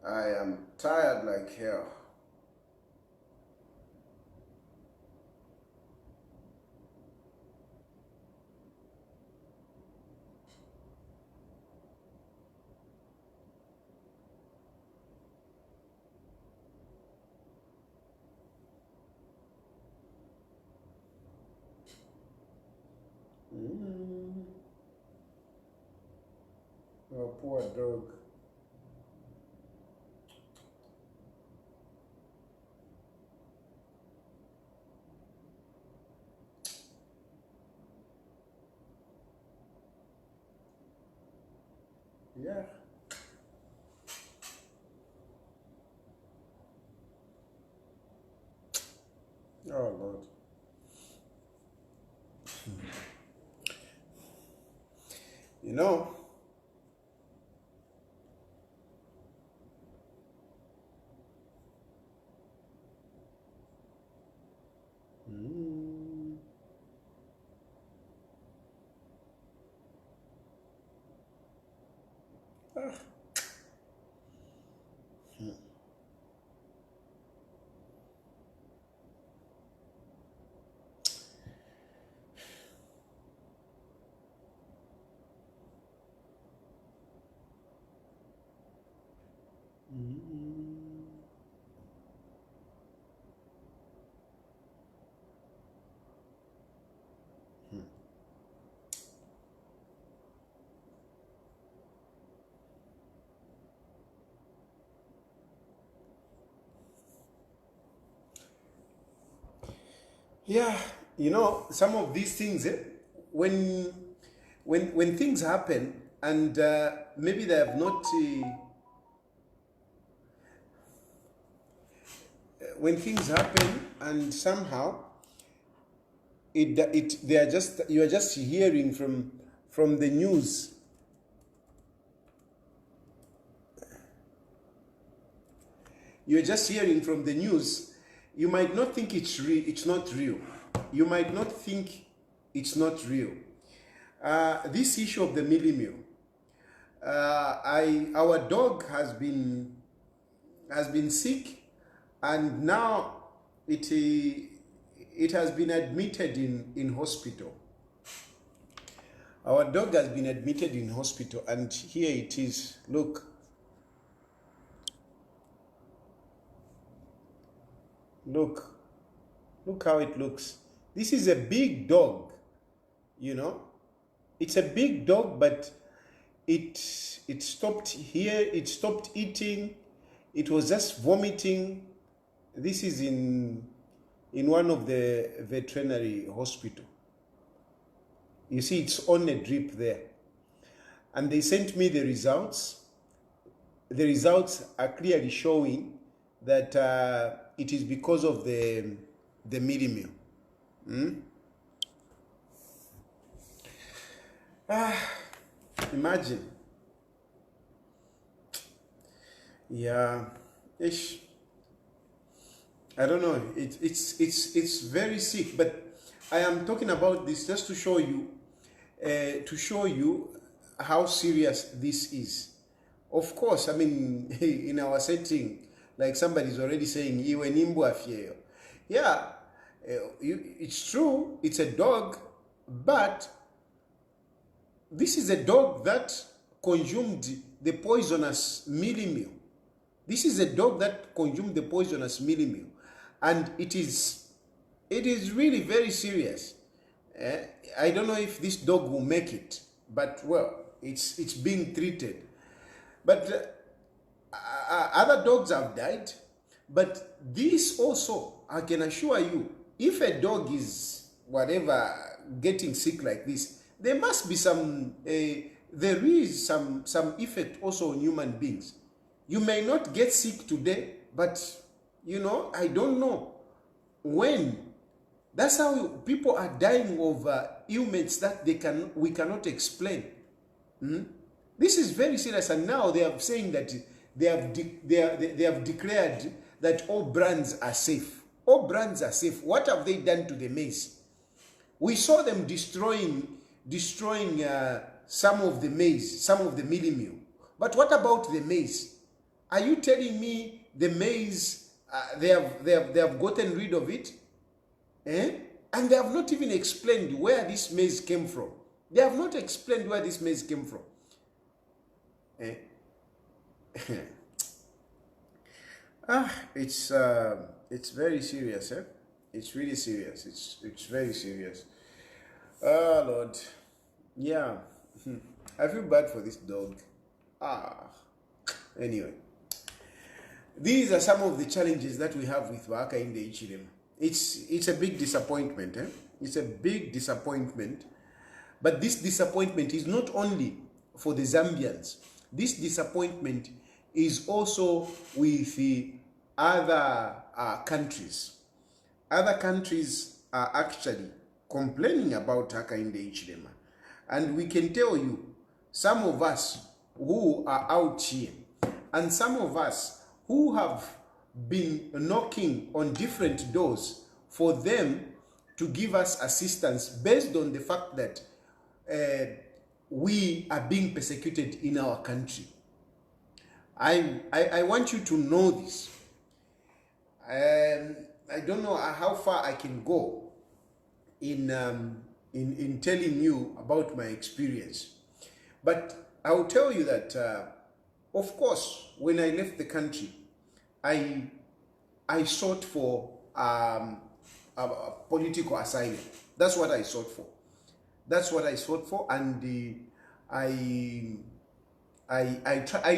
I am tired like hell. Oh, poor dog. Yeah. Oh, Lord. You know, yeah, you know, some of these things, when when things happen and maybe they have not, when things happen and somehow they are just, you are just hearing from the news. You're just hearing from the news. You might not think it's real. It's not real. You might not think it's not real. This issue of the millimil. Our dog has been sick, and now it has been admitted in hospital. Our dog has been admitted in hospital, and here it is. Look. Look how it looks. This is a big dog, you know. It's a big dog, but it stopped here. It stopped eating. It was just vomiting. This is in one of the veterinary hospital. You see, it's on a drip there, and they sent me the results. The results are clearly showing that it is because of the millimil. Imagine. Yeah, ish. I don't know. It's very sick, but I am talking about this just to show you how serious this is. Of course, I mean, in our setting, like somebody's already saying, "Iwe nimbu afyeyo." Yeah, it's true. It's a dog, but this is a dog that consumed the poisonous millimil. This is a dog that consumed the poisonous millimil, and it is really very serious. I don't know if this dog will make it, but well, it's being treated. But other dogs have died, but this also, I can assure you, if a dog is whatever getting sick like this, there must be there is some effect also on human beings. You may not get sick today, but you know, I don't know when. That's how people are dying of ailments that we cannot explain. This is very serious, and now they are saying that they have declared that all brands are safe. All brands are safe. What have they done to the maize? We saw them destroying some of the maize, some of the millimil. But what about the maize? Are you telling me the maize, they have gotten rid of it? Eh? And they have not even explained where this maize came from. They have not explained where this maize came from. Eh? It's very serious, eh? It's really serious. It's very serious. Oh Lord. Yeah. I feel bad for this dog. Anyway. These are some of the challenges that we have with Hakainde Hichilema. It's a big disappointment, eh? It's a big disappointment. But this disappointment is not only for the Zambians. This disappointment is also with the other countries. Other countries are actually complaining about Hakainde Hichilema. And we can tell you, some of us who are out here, and some of us who have been knocking on different doors for them to give us assistance based on the fact that we are being persecuted in our country. I want you to know this. I don't know how far I can go in telling you about my experience, but I will tell you that of course, when I left the country, I sought for a political asylum. That's what I sought for. That's what I sought for, and I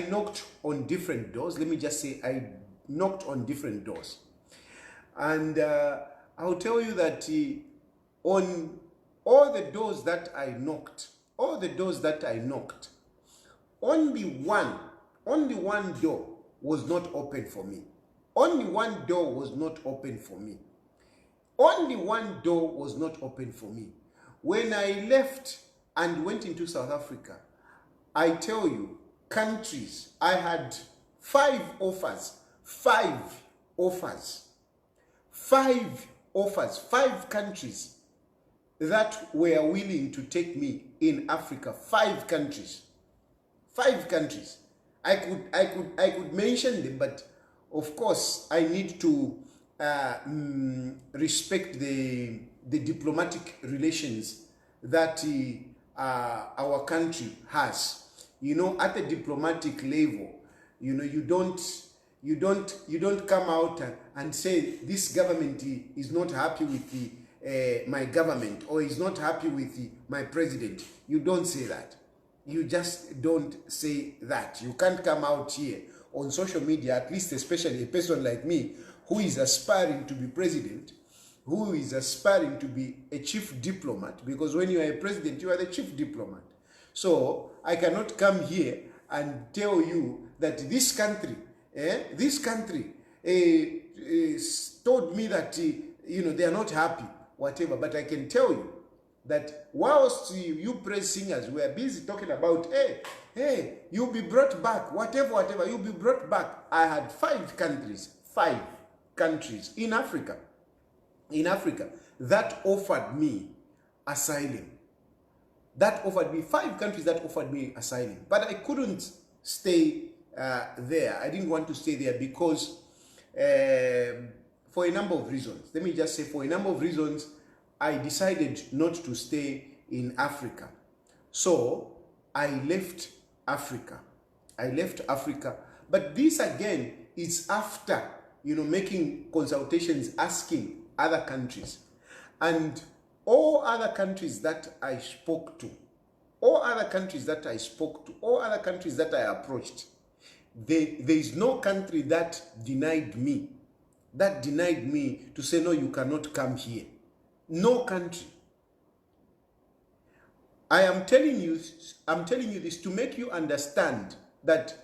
knocked on different doors. Let me just say, I knocked on different doors, and I'll tell you that on all the doors that I knocked, only one door was not open for me. Only one door was not open for me. Only one door was not open for me. When I left and went into South Africa, I tell you, countries, I had 5 offers, 5 countries that were willing to take me in Africa. 5 countries. 5 countries. I could mention them, but of course I need to respect the diplomatic relations that our country has. You know, at the diplomatic level, you know, you don't come out and say this government is not happy with my government, or is not happy with my president. You don't say that. You just don't say that. You can't come out here on social media, at least especially a person like me who is aspiring to be president, who is aspiring to be a chief diplomat, because when you are a president, you are the chief diplomat. So I cannot come here and tell you that this country told me that you know, they are not happy, whatever. But I can tell you that whilst you praise singers were busy talking about, hey, you'll be brought back, whatever, you'll be brought back. I had 5 countries in Africa that offered me asylum. That offered me 5 countries that offered me asylum. But I couldn't stay there. I didn't want to stay there because for a number of reasons. Let me just say, for a number of reasons, I decided not to stay in Africa. So I left Africa. But this again is after, you know, making consultations, asking other countries. And all other countries that I spoke to, all other countries that I approached, there is no country that denied me to say, no, you cannot come here. No country. I'm telling you this to make you understand that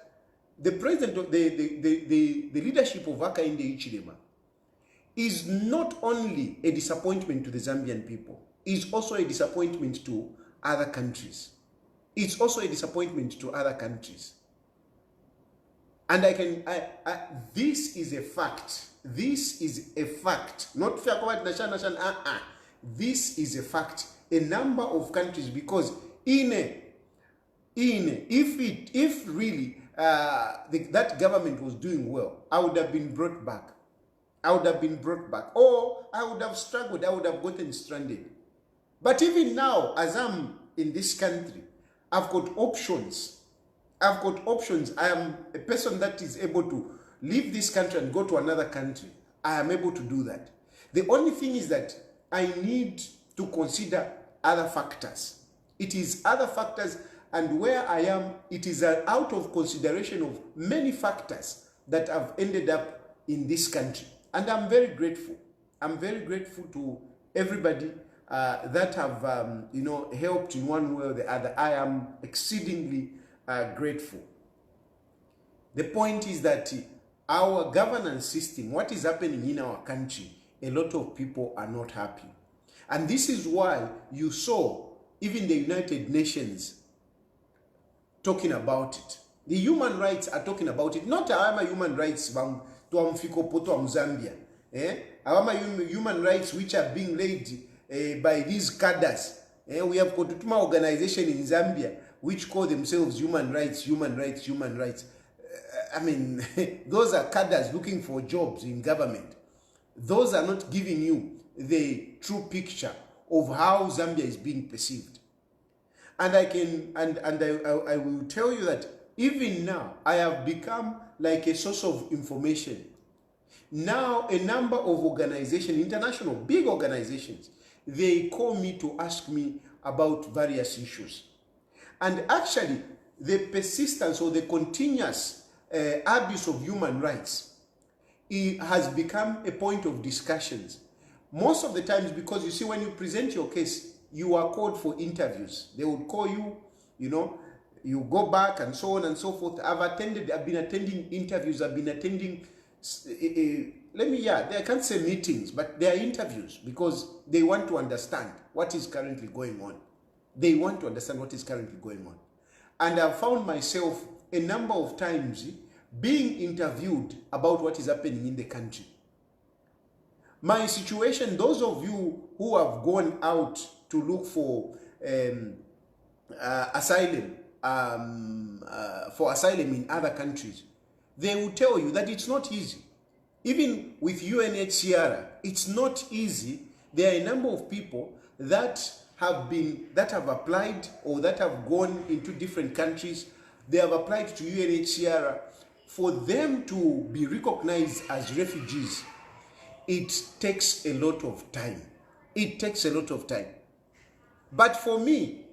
the president of the leadership of Hakainde Hichilema is not only a disappointment to the Zambian people, is also a disappointment to other countries. It's also a disappointment to other countries. And this is a fact. This is a fact. Not this is a fact. A number of countries, because if really that government was doing well, I would have been brought back. I would have been brought back. Or I would have struggled. I would have gotten stranded. But even now, as I'm in this country, I've got options. I've got options. I am a person that is able to leave this country and go to another country. I am able to do that. The only thing is that I need to consider other factors. It is other factors, and where I am, it is out of consideration of many factors that have ended up in this country. And I'm very grateful. I'm very grateful to everybody that have, helped in one way or the other. I am exceedingly grateful. The point is that our governance system, what is happening in our country, a lot of people are not happy. And this is why you saw even the United Nations talking about it. The human rights are talking about it. Not our human rights to Zambia. Our human rights which are being laid by these cadres. We have got an organization in Zambia which call themselves human rights, human rights, human rights. I mean, those are cadres looking for jobs in government. Those are not giving you the true picture of how Zambia is being perceived. And I will tell you that even now, I have become like a source of information. Now, a number of organizations, international, big organizations, they call me to ask me about various issues. And actually, the persistence or the continuous abuse of human rights, it has become a point of discussions. Most of the times, because you see, when you present your case, you are called for interviews. They would call you, you go back and so on and so forth. I've been attending interviews, I've been attending, I can't say meetings, but they are interviews because they want to understand what is currently going on. They want to understand what is currently going on. And I've found myself a number of times being interviewed about what is happening in the country. My situation, those of you who have gone out to look for asylum, in other countries, they will tell you that it's not easy. Even with UNHCR, it's not easy. There are a number of people that have applied or that have gone into different countries. They have applied to UNHCR. For them to be recognized as refugees, it takes a lot of time. It takes a lot of time. But for me,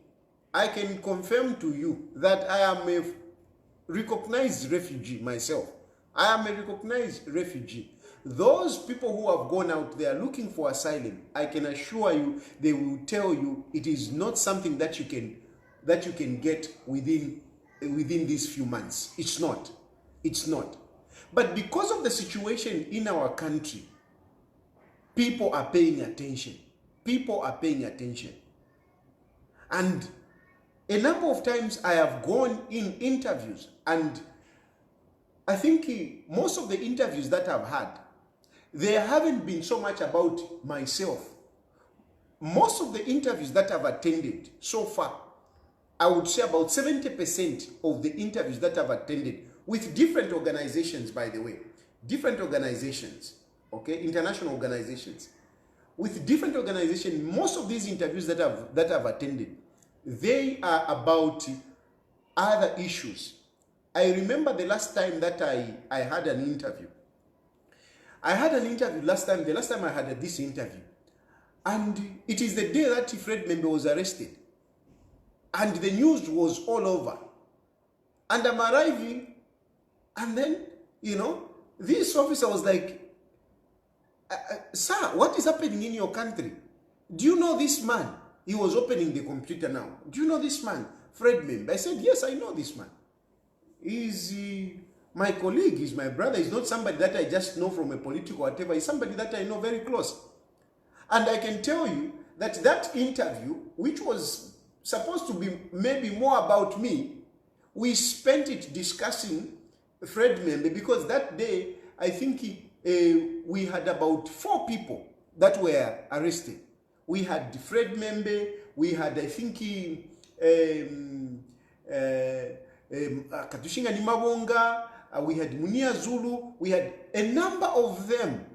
I can confirm to you that I am a recognized refugee myself. I am a recognized refugee. Those people who have gone out there looking for asylum, I can assure you, they will tell you it is not something that you can get within these few months. It's not. It's not. But because of the situation in our country, people are paying attention. People are paying attention. And a number of times I have gone in interviews, and I think most of the interviews that I've had, they haven't been so much about myself. Most of the interviews that I've attended so far, I would say about 70% of the interviews that I've attended with different organizations, by the way, different organizations, okay, international organizations, with different organizations, most of these interviews that I've attended, they are about other issues. I remember the last time that I had an interview. I had an interview the last time I had this interview. And it is the day that Fred Membe was arrested. And the news was all over. And I'm arriving, and then, this officer was like, sir, what is happening in your country? Do you know this man? He was opening the computer now. Do you know this man, Fred Membe? I said, yes, I know this man. He's my colleague, he's my brother. He's not somebody that I just know from a political whatever. He's somebody that I know very close. And I can tell you that interview, which was supposed to be maybe more about me, we spent it discussing Fred Membe, because that day, I think we had about 4 people that were arrested. We had Fred Membe, we had, I think, Katushinga Nimabonga, we had Munia Zulu, we had a number of them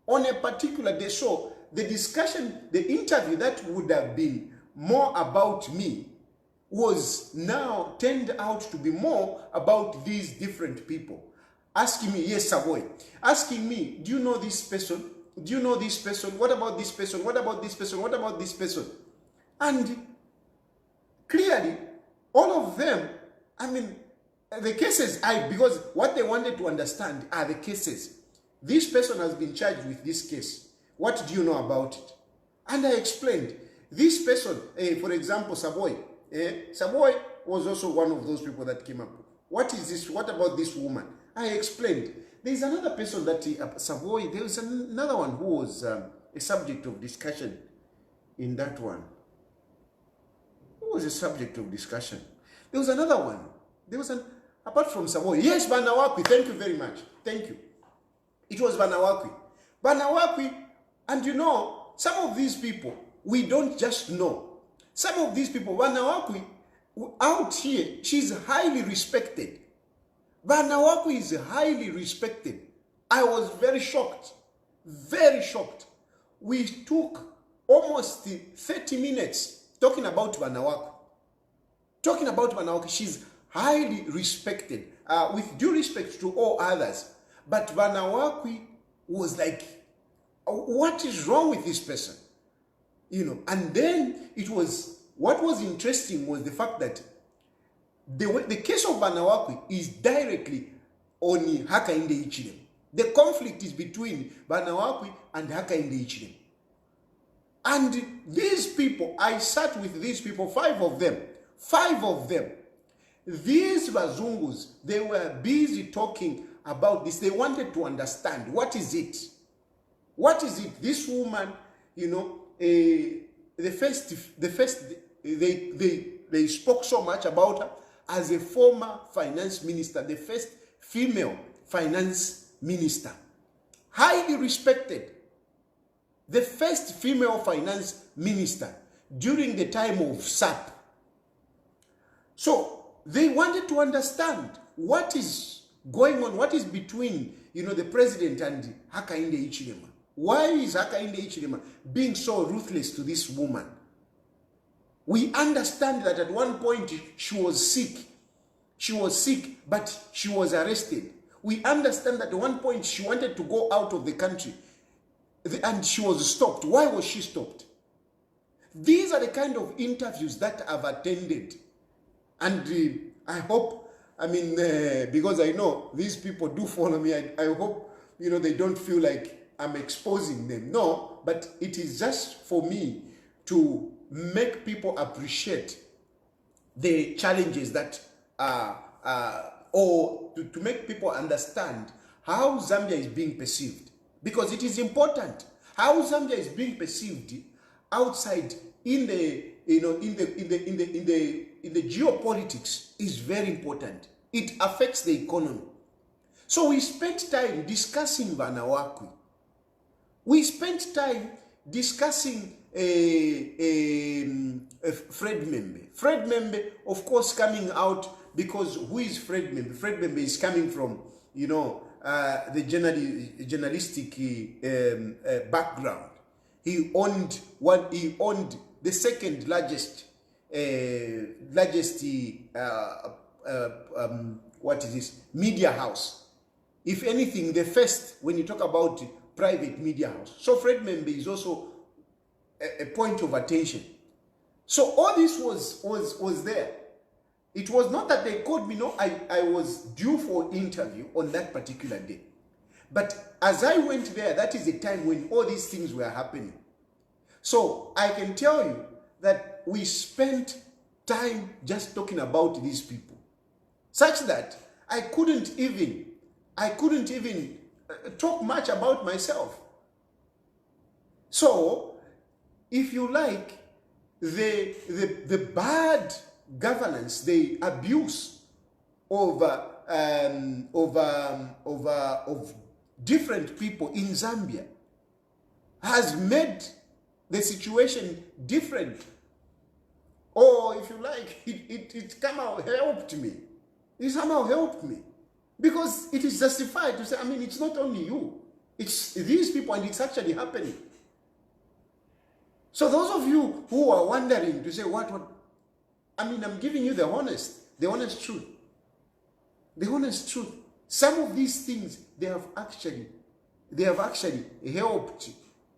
on a particular day. So the discussion, the interview that would have been more about me was now turned out to be more about these different people. Asking me, yes, Savoy, asking me, do you know this person? Do you know this person? What about this person? What about this person? What about this person? And clearly, all of them, I mean, the cases, because what they wanted to understand are the cases. This person has been charged with this case. What do you know about it? And I explained. This person, for example, Savoy. Savoy was also one of those people that came up. What is this? What about this woman? I explained. There's another person that, Savoy, there was another one who was a subject of discussion in that one. Who was a subject of discussion? There was another one. There was apart from Savoy. Yes, Banawakwi, thank you very much. Thank you. It was Banawakwi. Banawakwi, and you know, some of these people, we don't just know. Some of these people, Banawakwi, out here, she's highly respected. Banawakwi is highly respected. I was very shocked. Very shocked. We took almost 30 minutes talking about Banawakwi. Talking about Banawakwi, she's highly respected, with due respect to all others. But Banawakwi was like, what is wrong with this person? You know, and then it was, what was interesting was the fact that the case of Banawakwi is directly on Hakainde Hichilema. The conflict is between Banawakwi and Hakainde Hichilema. And these people, I sat with these people, 5 of them. 5 of them. These Bazungus, they were busy talking about this. They wanted to understand, what is it? What is it? This woman, you know, they spoke so much about her as a former finance minister, the first female finance minister. Highly respected. The first female finance minister during the time of SAP. So they wanted to understand what is going on, what is between, you know, the president and Hakainde Hichilema. Why is Hakainde Hichilema being so ruthless to this woman? We understand that at one point she was sick. She was sick, but she was arrested. We understand that at one point she wanted to go out of the country and she was stopped. Why was she stopped? These are the kind of interviews that I've attended. And I hope, I mean, because I know these people do follow me, I hope, you know, they don't feel like I'm exposing them. No, but it is just for me to make people appreciate the challenges that or to make people understand how Zambia is being perceived. Because it is important how Zambia is being perceived outside in the, you know, in the geopolitics is very important. It affects the economy. So we spent time discussing Banawakwi. We spent time discussing Fred Membe. Fred Membe, of course, coming out because who is Fred Membe? Fred Membe is coming from, you know, the journalistic background. He owned the second largest what is this, media house. If anything, the first when you talk about private media house. So Fred Membe is also a point of attention. So all this was there. It was not that they called me. No, I was due for interview on that particular day. But as I went there, that is the time when all these things were happening. So I can tell you that we spent time just talking about these people, such that I couldn't even talk much about myself. So, if you like, the bad governance, the abuse of different people in Zambia has made the situation different Or if you like, it somehow helped me. It somehow helped me. Because it is justified to say, I mean, it's not only you. It's these people, and it's actually happening. So those of you who are wondering to say, what, I mean, I'm giving you the honest truth. The honest truth. Some of these things, they have actually helped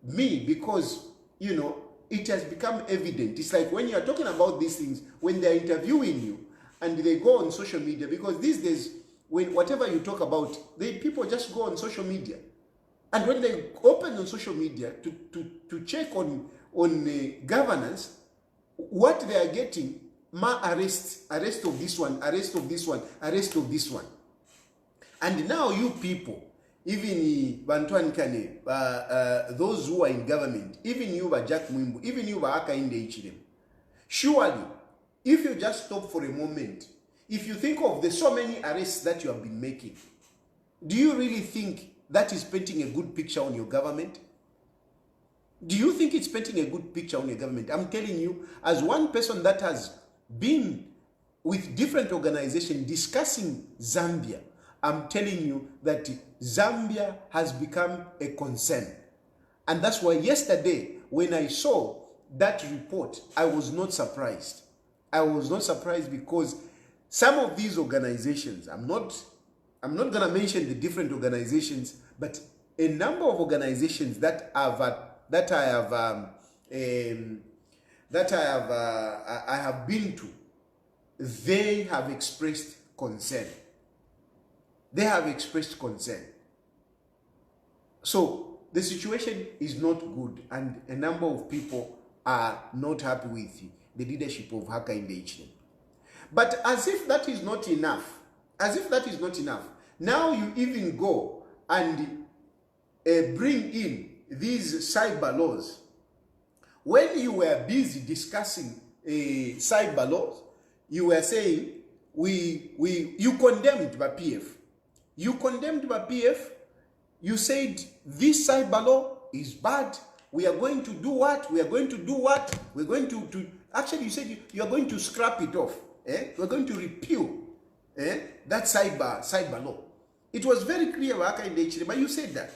me because, you know, it has become evident. It's like when you are talking about these things, when they're interviewing you and they go on social media, because these days, when whatever you talk about, people just go on social media. And when they open on social media to check on governance, what they are getting, arrest of this one, arrest of this one, arrest of this one. And now you people, even Bantuan Kane, those who are in government, even you, Jack Mwimbu, even you, Hakainde Hichilema, surely, if you just stop for a moment, if you think of the so many arrests that you have been making, do you really think that is painting a good picture on your government? Do you think it's painting a good picture on your government? I'm telling you, as one person that has been with different organizations discussing Zambia, I'm telling you that Zambia has become a concern. And that's why yesterday, when I saw that report, I was not surprised. I was not surprised because some of these organizations, I'm not going to mention the different organizations, but a number of organizations that I have been to, they have expressed concern. They have expressed concern. So the situation is not good, and a number of people are not happy with the leadership of Hakainde Hichilema. But as if that is not enough, now you even go and bring in these cyber laws. When you were busy discussing cyber laws, you were saying you condemned by PF. You condemned by PF. You said this cyber law is bad. We are going to do what? We are going to do what? We're going to actually, you said you are going to scrap it off. We're going to repeal that cyber law. It was very clear, but you said that.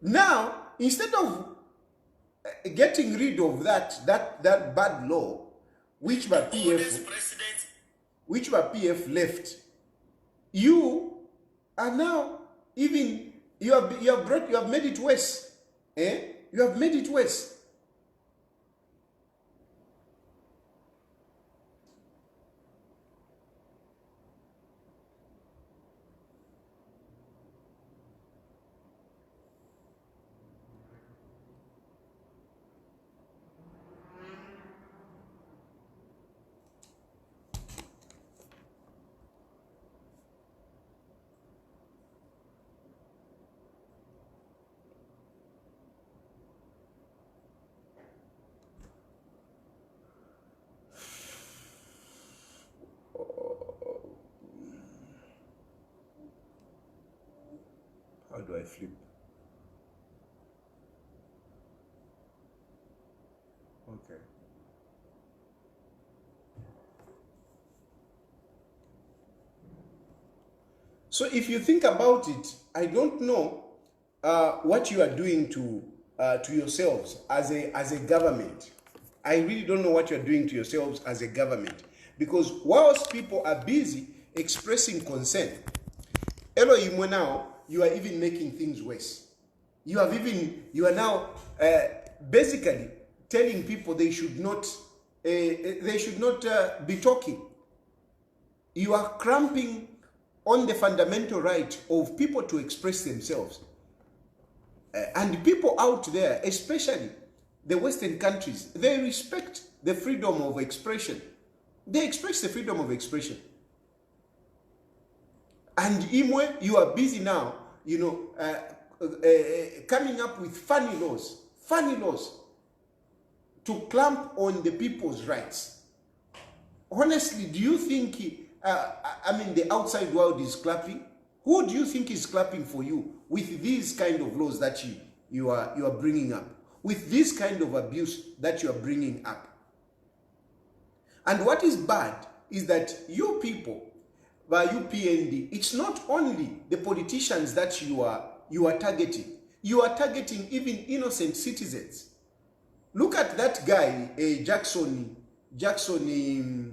Now, instead of getting rid of that bad law, which by PF left, you are now even you have made it worse. You have made it worse. How do I flip? Okay. So if you think about it, I don't know what you are doing to yourselves as a government. I really don't know what you are doing to yourselves as a government, because whilst people are busy expressing concern, Elohim, now you are even making things worse. You are now basically telling people they should not be talking. You are cramping on the fundamental right of people to express themselves. And people out there, especially the Western countries, they respect the freedom of expression. They express the freedom of expression. And Imwe, you are busy now, coming up with funny laws to clamp on the people's rights. Honestly, do you think, the outside world is clapping? Who do you think is clapping for you with these kind of laws that you are bringing up? With this kind of abuse that you are bringing up? And what is bad is that you people, by UPND, it's not only the politicians that you are targeting. You are targeting even innocent citizens. Look at that guy, Jackson Chama.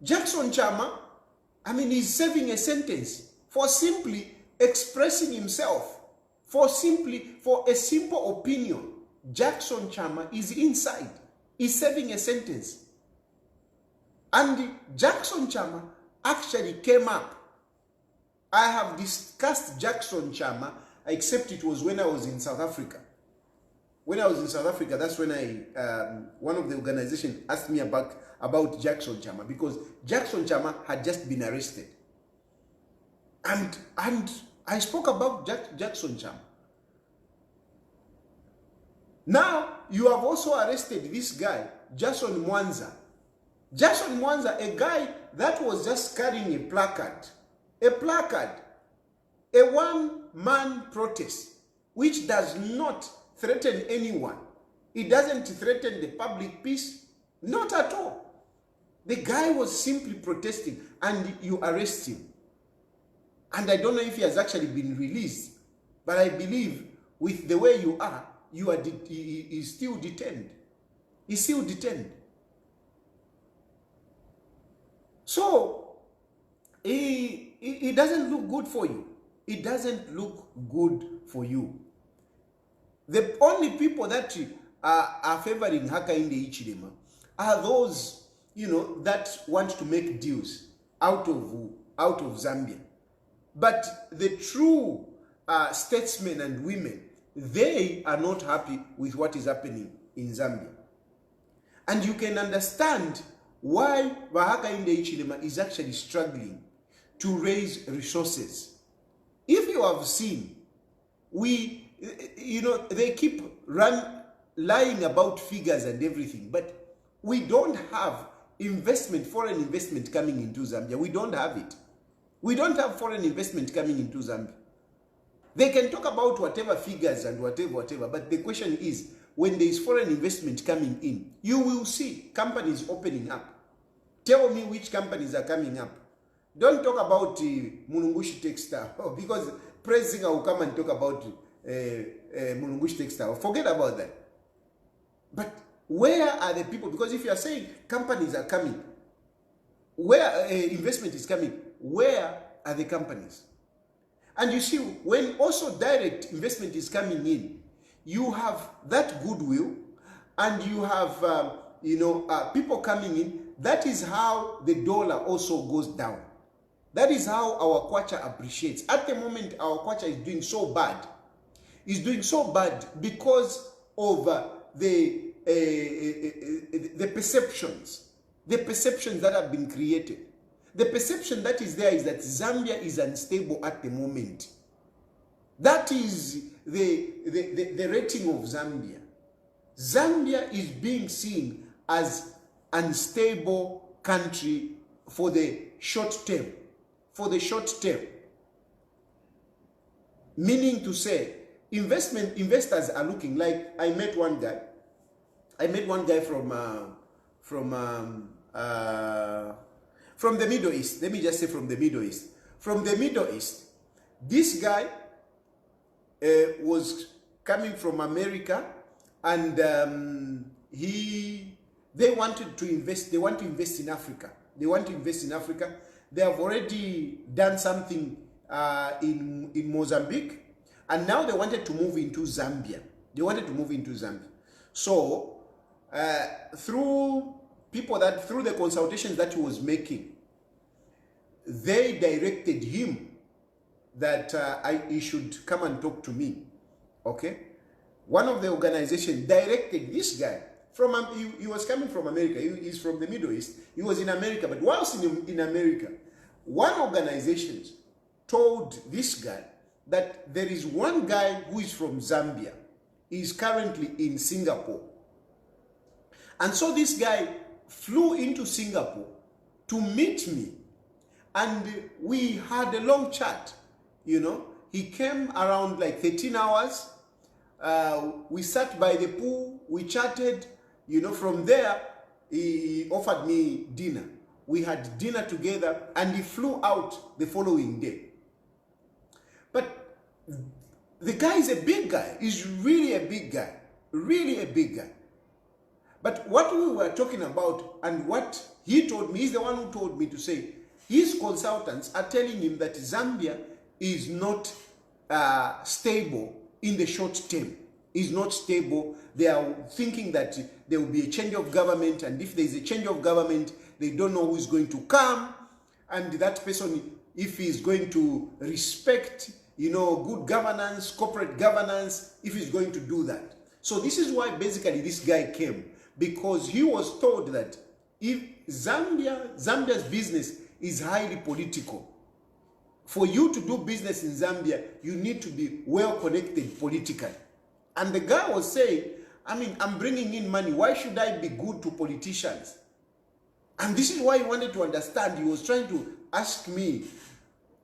Jackson Chama, I mean, he's serving a sentence for simply expressing himself, for a simple opinion. Jackson Chama is inside. He's serving a sentence. And Jackson Chama actually came up. I have discussed Jackson Chama, except it was when I was in South Africa. When I was in South Africa, that's when one of the organizations asked me about Jackson Chama, because Jackson Chama had just been arrested. And I spoke about Jackson Chama. Now, you have also arrested this guy, Jason Mwanza. Jason Mwanza, a guy that was just carrying a placard, a one-man protest, which does not threaten anyone. It doesn't threaten the public peace, not at all. The guy was simply protesting, and you arrest him. And I don't know if he has actually been released, but I believe with the way you are he's still detained. He's still detained. So, it doesn't look good for you. It doesn't look good for you. The only people that are favoring Hakainde Hichilema are those, that want to make deals out of Zambia. But the true statesmen and women, they are not happy with what is happening in Zambia. And you can understand why Hakainde Hichilema is actually struggling to raise resources. If you have seen, they keep lying about figures and everything, but we don't have foreign investment coming into Zambia. We don't have it. We don't have foreign investment coming into Zambia. They can talk about whatever figures and whatever, but the question is, when there is foreign investment coming in, you will see companies opening up. Tell me which companies are coming up. Don't talk about Mulungushi Textile, because President will come and talk about Mulungushi Textile. Forget about that. But where are the people? Because if you are saying companies are coming, where investment is coming, where are the companies? And you see, when also direct investment is coming in, you have that goodwill, and you have people coming in. That is how the dollar also goes down. That is how our kwacha appreciates. At the moment, our kwacha is doing so bad. It's doing so bad because of the perceptions that have been created. The perception that is there is that Zambia is unstable at the moment. That is the rating of Zambia. Zambia is being seen as unstable country for the short term. Meaning to say, investors are looking, like I met one guy from the Middle East. Let me just say from the Middle East. From the Middle East, this guy was coming from America, and they wanted to invest. They want to invest in Africa. They have already done something in Mozambique, and now they wanted to move into Zambia. So through the consultations that he was making, they directed him that he should come and talk to me. Okay, one of the organizations directed this guy from he was coming from America. He's from the Middle East. He was in America, but whilst in America, one organization told this guy that there is one guy who is from Zambia. He is currently in Singapore, and so this guy flew into Singapore to meet me, and we had a long chat. He came around like 13 hours. We sat by the pool, we chatted, You know, from there, he offered me dinner. We had dinner together, and he flew out the following day. But the guy is a big guy. He's really a big guy. Really a big guy. But what we were talking about and what he told me, he's the one who told me to say, his consultants are telling him that Zambia is not stable in the short term. Is not stable. They are thinking that there will be a change of government, and if there is a change of government, they don't know who is going to come, and that person, if he is going to respect, you know, good governance, corporate governance, if he's going to do that. So this is why basically this guy came, because he was told that if Zambia's business is highly political. For you to do business in Zambia, you need to be well connected politically. And the guy was saying, I mean, I'm bringing in money. Why should I be good to politicians? And this is why he wanted to understand. He was trying to ask me,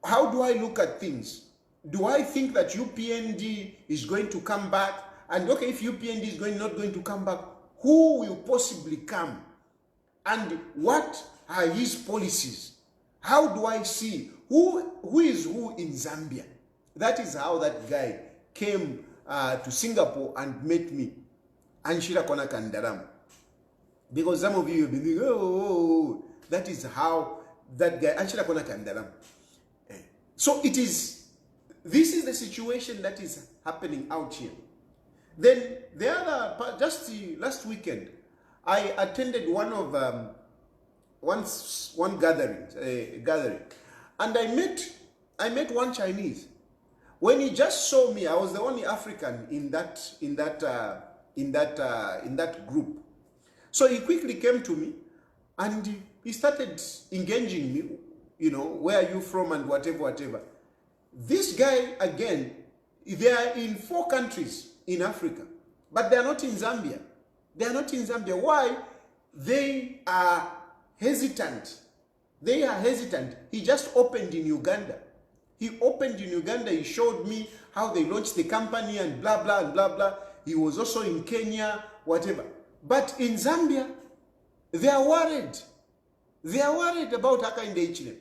how do I look at things? Do I think that UPND is going to come back? And okay, if UPND is not going to come back, who will possibly come? And what are his policies? How do I see who is who in Zambia? That is how that guy came to Singapore and met me. Anshira Kona Kandaram. Because some of you have been thinking, oh, that is how that guy, Anshira Kona Kandaram. So this is the situation that is happening out here. Then the other, just last weekend, I attended one gathering, and I met one Chinese. When he just saw me, I was the only African in that group. So he quickly came to me, and he started engaging me. You know, where are you from and whatever. This guy again, they are in 4 countries in Africa, but they are not in Zambia. They are not in Zambia. Why? They are hesitant. He just opened in Uganda. He opened in Uganda. He showed me how they launched the company and blah, blah, and blah, blah. He was also in Kenya, whatever. But in Zambia, they are worried. They are worried about Hakainde Hichilema.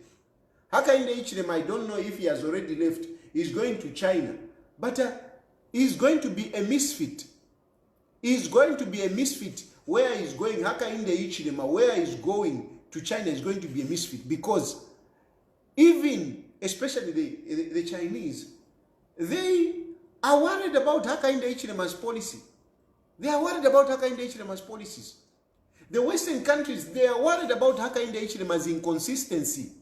Hakainde Hichilema, I don't know if he has already left. He's going to China. But he's going to be a misfit. He's going to be a misfit. Where he's going, Hakainde Hichilema, where he's going to China is going to be a misfit. Because even, especially the Chinese, they are worried about Hakainde Hichilema's policy. They are worried about Hakainde Hichilema's policies. The Western countries, they are worried about Hakainde Hichilema's inconsistency.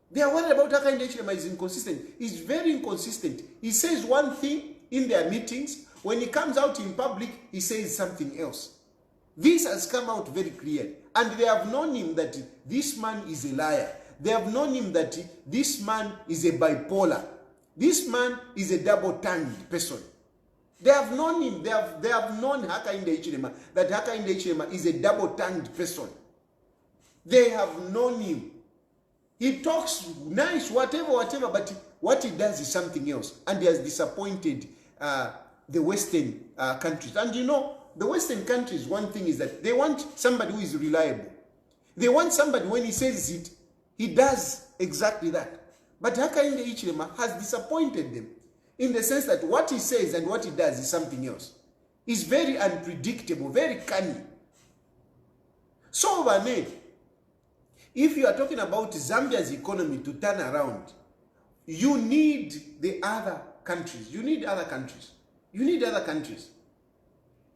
They are worried about Hakainde Hichilema is inconsistent. He's very inconsistent. He says one thing in their meetings. When he comes out in public, he says something else. This has come out very clear. And they have known him that this man is a liar. They have known him that this man is a bipolar. This man is a double-tongued person. They have known him. They have known Hakainde Hichilema, that Hakainde Hichilema is a double-tongued person. They have known him. He talks nice, whatever, but what he does is something else. And he has disappointed the Western countries. And you know, the Western countries, one thing is that they want somebody who is reliable. They want somebody, when he says it, he does exactly that. But Hakainde Hichilema has disappointed them in the sense that what he says and what he does is something else. He's very unpredictable, very cunning. So, Vane, if you are talking about Zambia's economy to turn around, you need the other countries. You need other countries. You need other countries.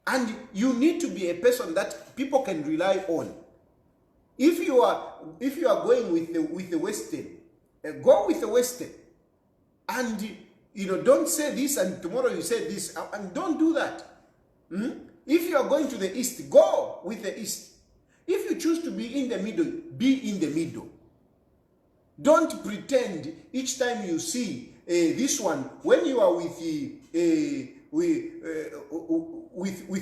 And you need to be a person that people can rely on. If you are going with the Western, go with the Western. And you know, don't say this and tomorrow you say this, and don't do that. If you are going to the East, go with the East. If you choose to be in the middle, be in the middle. Don't pretend each time you see this one, when you are with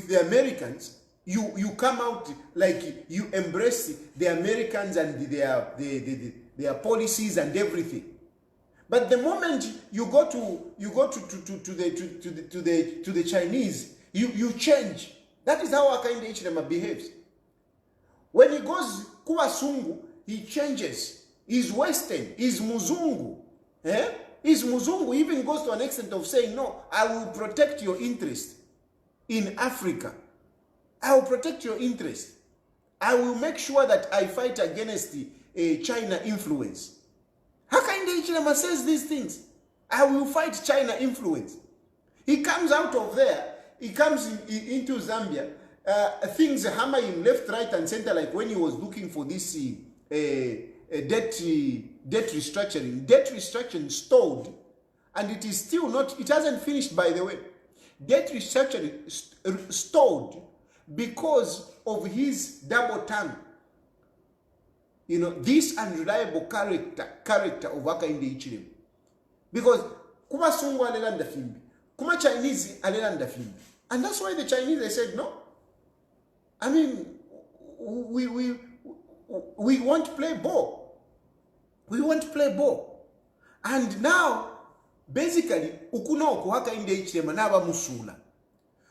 the Americans, you come out like you embrace the Americans and their policies and everything. But the moment you go to the Chinese, you change. That is how Hakainde Hichilema behaves. When he goes Kuwasungu, he changes. He's Western. He's Muzungu. He's Muzungu. He even goes to an extent of saying, no, I will protect your interest in Africa. I will protect your interest. I will make sure that I fight against the China influence. Hakainde Hichilema says these things. I will fight China influence. He comes out of there. He comes into Zambia. Things hammer him left, right, and center, like when he was looking for this debt restructuring. Debt restructuring stalled, and it is still not, it hasn't finished, by the way. Debt restructuring stalled because of his double tongue. You know, this unreliable character of Hakainde Hichilema. Because Kuma Sungu alelanda fimbi, Kuma Chinese alelanda fimbi. And that's why the Chinese, they said, no. I mean, we won't play ball. We won't play ball. And now, basically, ukuno ku Hakainde Hichilema naba musula.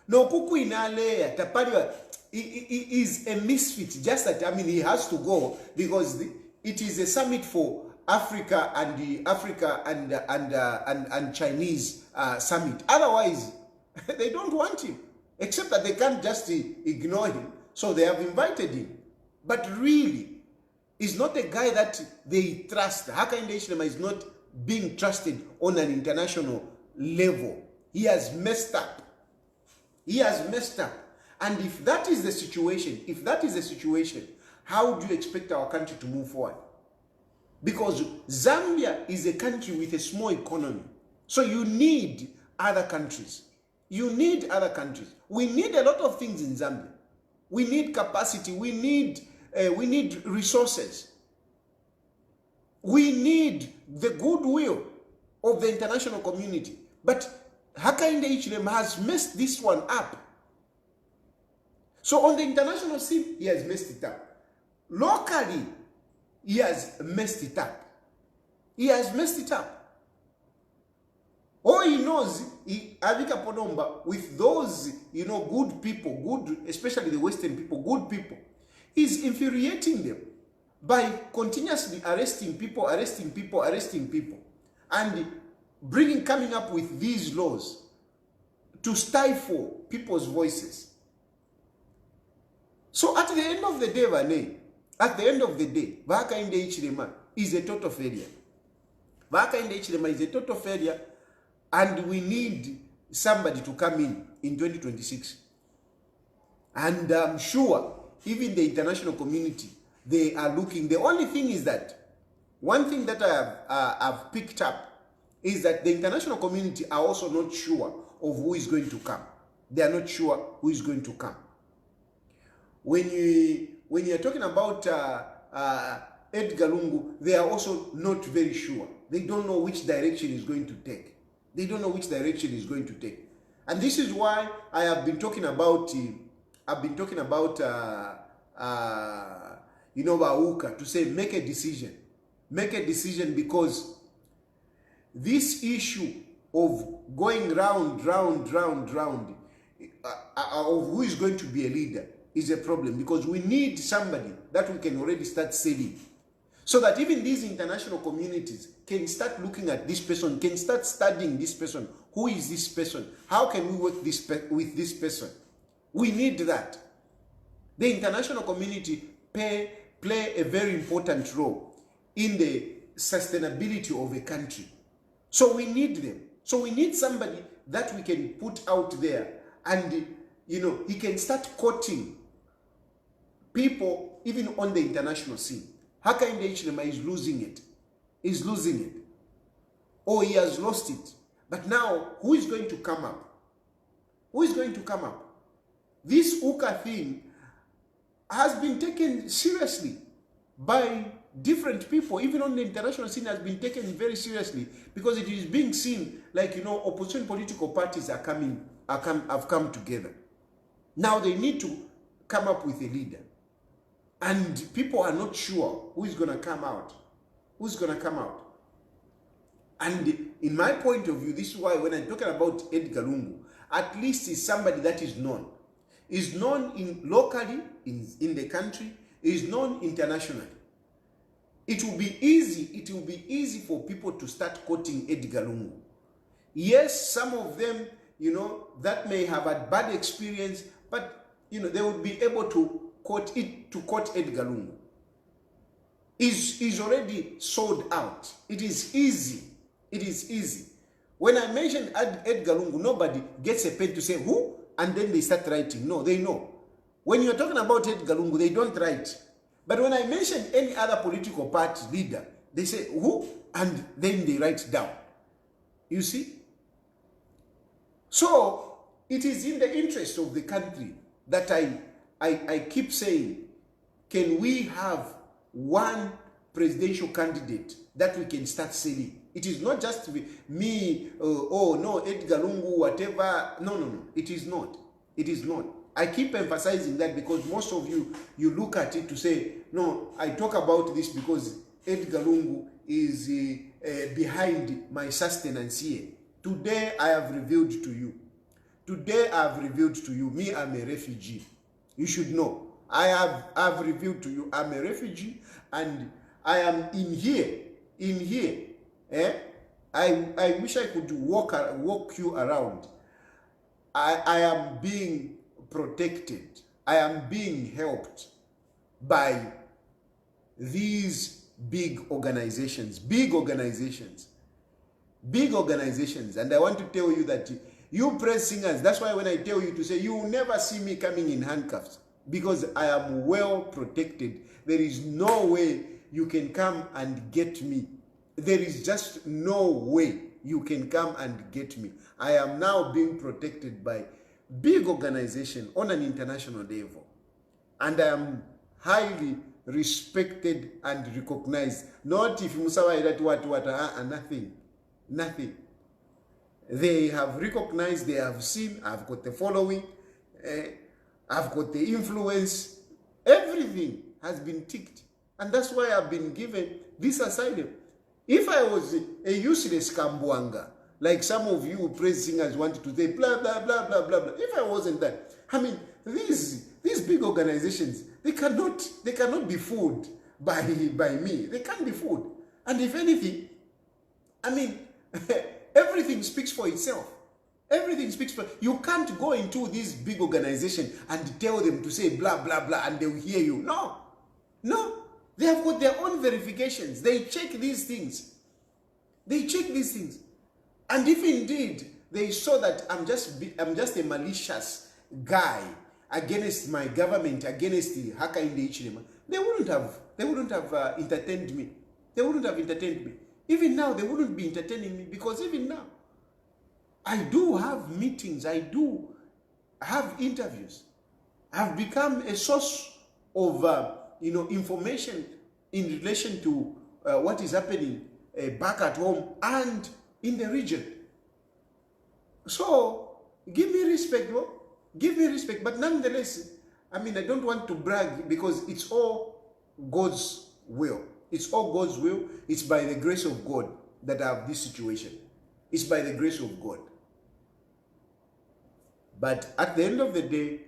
No kuku inalea tapariwa is a misfit. Just that, I mean, he has to go because it is a summit for Africa and the Africa and Chinese summit. Otherwise, they don't want him, except that they can't just ignore him. So they have invited him. But really, he's not a guy that they trust. Hakainde Hichilema is not being trusted on an international level. He has messed up. He has messed up. And if that is the situation, how do you expect our country to move forward? Because Zambia is a country with a small economy. So you need other countries. You need other countries. We need a lot of things in Zambia. We need capacity. We need resources. We need the goodwill of the international community. But Hakainde Hichilema has messed this one up. So on the international scene, he has messed it up. Locally, he has messed it up. He has messed it up. All he knows, Avika Ponomba, with those, you know, good people, good, especially the Western people, good people, is infuriating them by continuously arresting people, and coming up with these laws to stifle people's voices. So at the end of the day, Hakainde Hichilema is a total failure. Hakainde Hichilema is a total failure, and we need somebody to come in 2026. And I'm sure even the international community, they are looking. The only thing is that, one thing that I've picked up is that the international community are also not sure of who is going to come. They are not sure who is going to come. When you're talking about Edgar Lungu, they are also not very sure. They don't know which direction is going to take. They don't know which direction is going to take. And this is why I have been talking about, you know, Bauka, to say make a decision. Make a decision, because this issue of going round, of who is going to be a leader is a problem, because we need somebody that we can already start selling, so that even these international communities can start looking at this person, can start studying this person. Who is this person? How can we work with this person? We need that. The international community play a very important role in the sustainability of a country. So we need them. So we need somebody that we can put out there, and you know, he can start courting people even on the international scene. Hakainde Hichilema is losing it. Is losing it. Or he has lost it. But now, who is going to come up? Who is going to come up? This Uka thing has been taken seriously by different people, even on the international scene, has been taken very seriously, because it is being seen like, you know, opposition political parties have come together. Now they need to come up with a leader. And people are not sure who is going to come out. Who's going to come out? And in my point of view, this is why when I'm talking about Edgar Lungu, at least he's somebody that is known. is known locally in the country, is known internationally. It will be easy for people to start quoting Edgar Lungu. Yes, some of them, that may have a bad experience, but they would be able to quote Edgar Lungu. Is already sold out. It is easy. It is easy. When I mention Edgar Lungu, nobody gets a pen to say who, and then they start writing. No, they know. When you're talking about Edgar Lungu, they don't write. But when I mention any other political party leader, they say who, and then they write down. You see? So it is in the interest of the country that I keep saying, can we have one presidential candidate that we can start selling? It is not just me, oh no, Edgar Lungu, whatever. No. It is not. It is not. I keep emphasizing that because most of you look at it to say, no, I talk about this because Edgar Lungu is behind my sustenance here. Today I have revealed to you. Today I have revealed to you, me, I'm a refugee. You should know. I have revealed to you, I'm a refugee, and I am in here. I wish I could walk you around. I am being protected. I am being helped by these big organizations. And I want to tell you that you praise singers, that's why when I tell you to say, you will never see me coming in handcuffs, because I am well protected. There is no way you can come and get me. There is just no way you can come and get me. I am now being protected by big organization on an international level. And I am highly respected and recognized. Not if Musawa that nothing. They have recognized, they have seen, I've got the following, I've got the influence. Everything has been ticked. And that's why I've been given this asylum. If I was a useless Kambuanga, like some of you praise singers wanted to say, blah, blah, blah, blah, blah, blah. If I wasn't that, I mean, these big organizations, they cannot be fooled by me. They can't be fooled. And if anything, I mean, everything speaks for itself. Everything speaks for... You can't go into this big organization and tell them to say blah, blah, blah, and they will hear you. No. They have got their own verifications. They check these things. And if indeed they saw that I'm just a malicious guy against my government, against the Hakainde Hichilema, they wouldn't have entertained me. They wouldn't have entertained me. Even now, they wouldn't be entertaining me, because even now, I do have meetings, I do have interviews. I've become a source of information in relation to what is happening back at home and in the region. So give me respect, bro. Give me respect. But nonetheless, I mean, I don't want to brag, because it's all God's will. It's all God's will. It's by the grace of God that I have this situation. It's by the grace of God. But at the end of the day,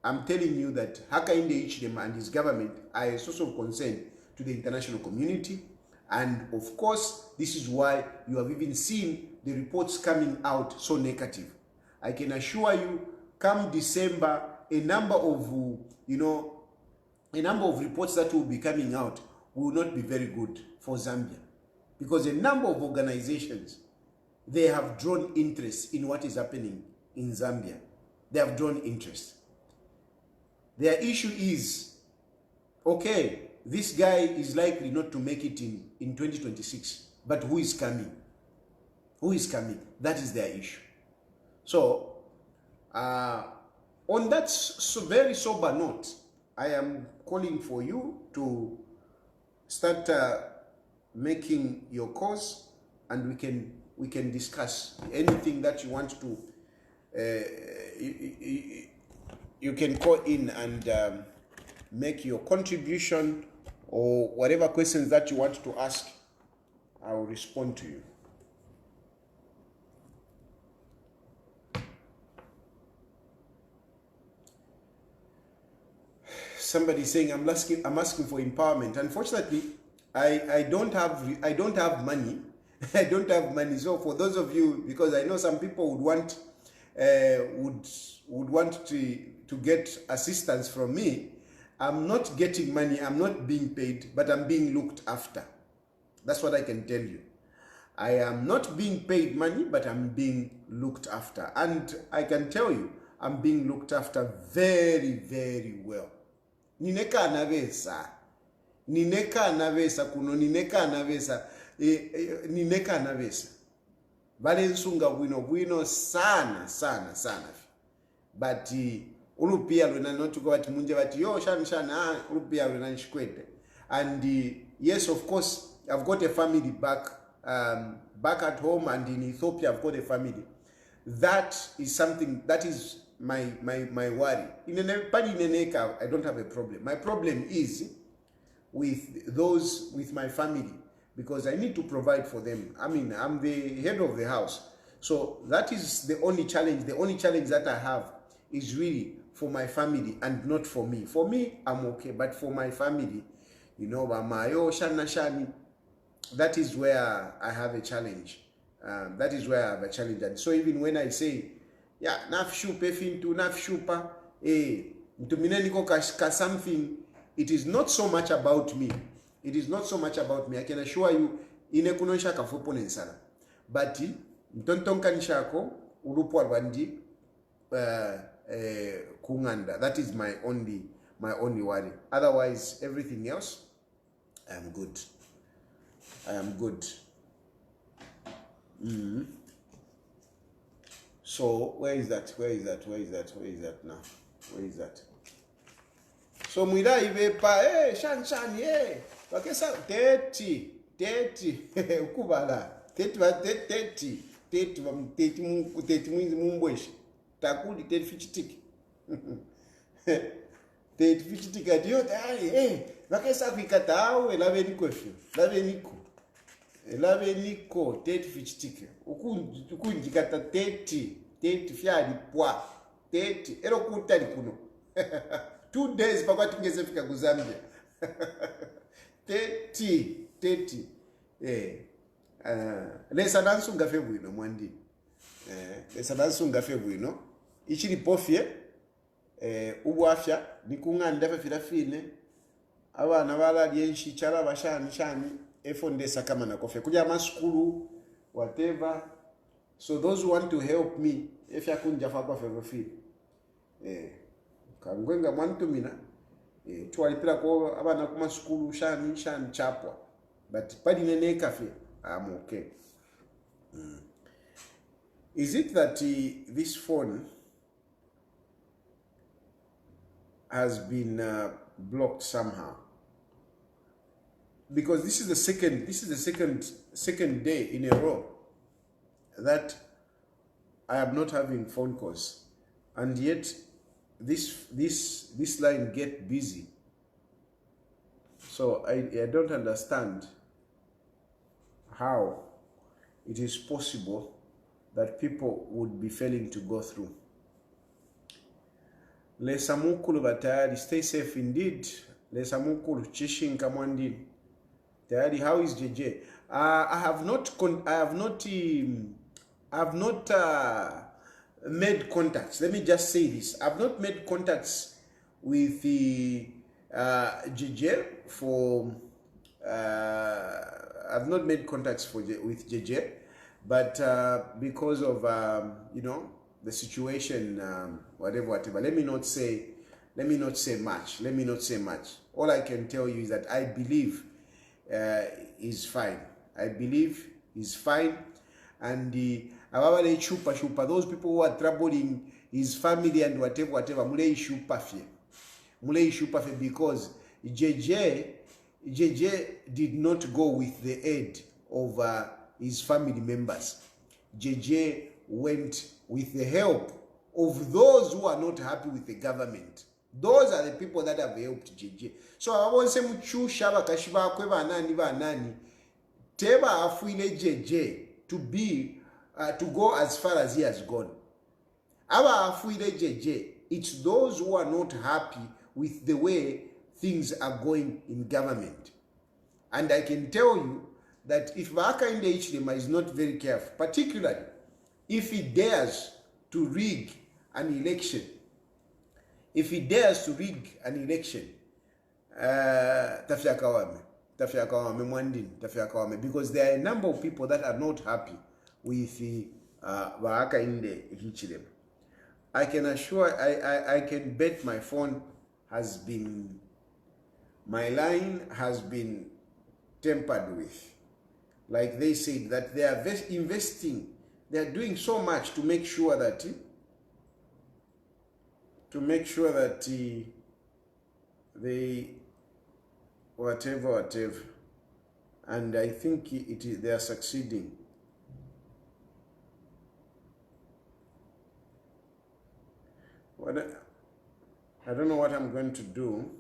I'm telling you that Hakainde Hichilema and his government are a source of concern to the international community. And of course, this is why you have even seen the reports coming out so negative. I can assure you, come December, a number of reports that will be coming out will not be very good for Zambia. Because a number of organizations, they have drawn interest in what is happening in Zambia. They have drawn interest. Their issue is, okay, this guy is likely not to make it in 2026, but who is coming? Who is coming? That is their issue. So, on that very sober note, I am calling for you to start making your calls, and we can discuss anything that you want to. You can call in and make your contribution, or whatever questions that you want to ask. I will respond to you. somebody saying I'm asking for empowerment. Unfortunately, I don't have money. I don't have money. So for those of you, because I know some people would want to get assistance from me, I'm not getting money. I'm not being paid, but I'm being looked after. That's what I can tell you. I am not being paid money, but I'm being looked after. And I can tell you, I'm being looked after very, very well. Nineka anavesa kuno, nineka anavesa. Vale nsunga bwino sana. But ulupia lwena notuko bati munje bati yo shana ulupia lwena nchikwete. And yes, of course, I've got a family back at home, and in Ethiopia I've got a family. That is something that is my worry. In I don't have a problem. My problem is with my family, because I need to provide for them. I mean, I'm the head of the house. So that is the only challenge. The only challenge that I have is really for my family and not for me. For me, I'm okay. But for my family, shani, that is where I have a challenge. That is where I have a challenge. And so even when I say, yeah, nafshupe fintu, nafshupa, niko something, it is not so much about me. It is not so much about me. I can assure you, inekunosha kafupo nensala. But mtontonka nishako, urupu alwandi, kunganda. That is my only worry. Otherwise, everything else, I am good. I am good. So where is that now? Where is that? So mwida ivepa shan wakesa 30 ukubala 30 mwinzi mumbweshi takuli 30 fichitiki 30 fichitiki adiyo wakesa kuikata awe laveniko 30 fichitiki ukunjikata 30 fyali pwa 30 ero kutali kuno 2 days pakwati ngeze fika ku Zambia 30 lesa nansunga fe bwino mwandi lesa nansunga fe bwino ichili pofye ubwafya nikunganda fe filafine abana balali enshi chala bashani efondesa kama na kofya kuja maskulu whatever. So those who want to help me, if you kunja fa kwa fe kangwenga mwantu mina twalipira ko abana kuma school shani chapwa, but padi nene cafe I'm okay. Is it that this phone has been blocked somehow? Because this is the second day in a row that I am not having phone calls, and yet this line get busy. So I don't understand how it is possible that people would be failing to go through. Lesamukulu batayali, stay safe indeed. Lesamukulu chishinka mwandini. Tayali, how is JJ? I have not made contacts. Let me just say this. I've not made contacts with the JJ for I've not made contacts with JJ, but because of the situation, whatever. Let me not say much. All I can tell you is that I believe is fine. I believe is fine, and those people who are troubling his family and whatever, mulei shupafye, because JJ did not go with the aid of his family members. JJ went with the help of those who are not happy with the government. Those are the people that have helped JJ. So I want to say muchusha bakashiba kwe banani teba afuile JJ to go as far as he has gone. Aba afuile JJ, it's those who are not happy with the way things are going in government. And I can tell you that if Hakainde Hichilema is not very careful, particularly if he dares to rig an election, Tafya Kawame Mwandini, because there are a number of people that are not happy with Hakainde Hichilema. I can assure, I can bet my phone has been, my line has been tampered with. Like they said that they are investing, they are doing so much to make sure that they whatever, and I think they are succeeding. I don't know what I'm going to do.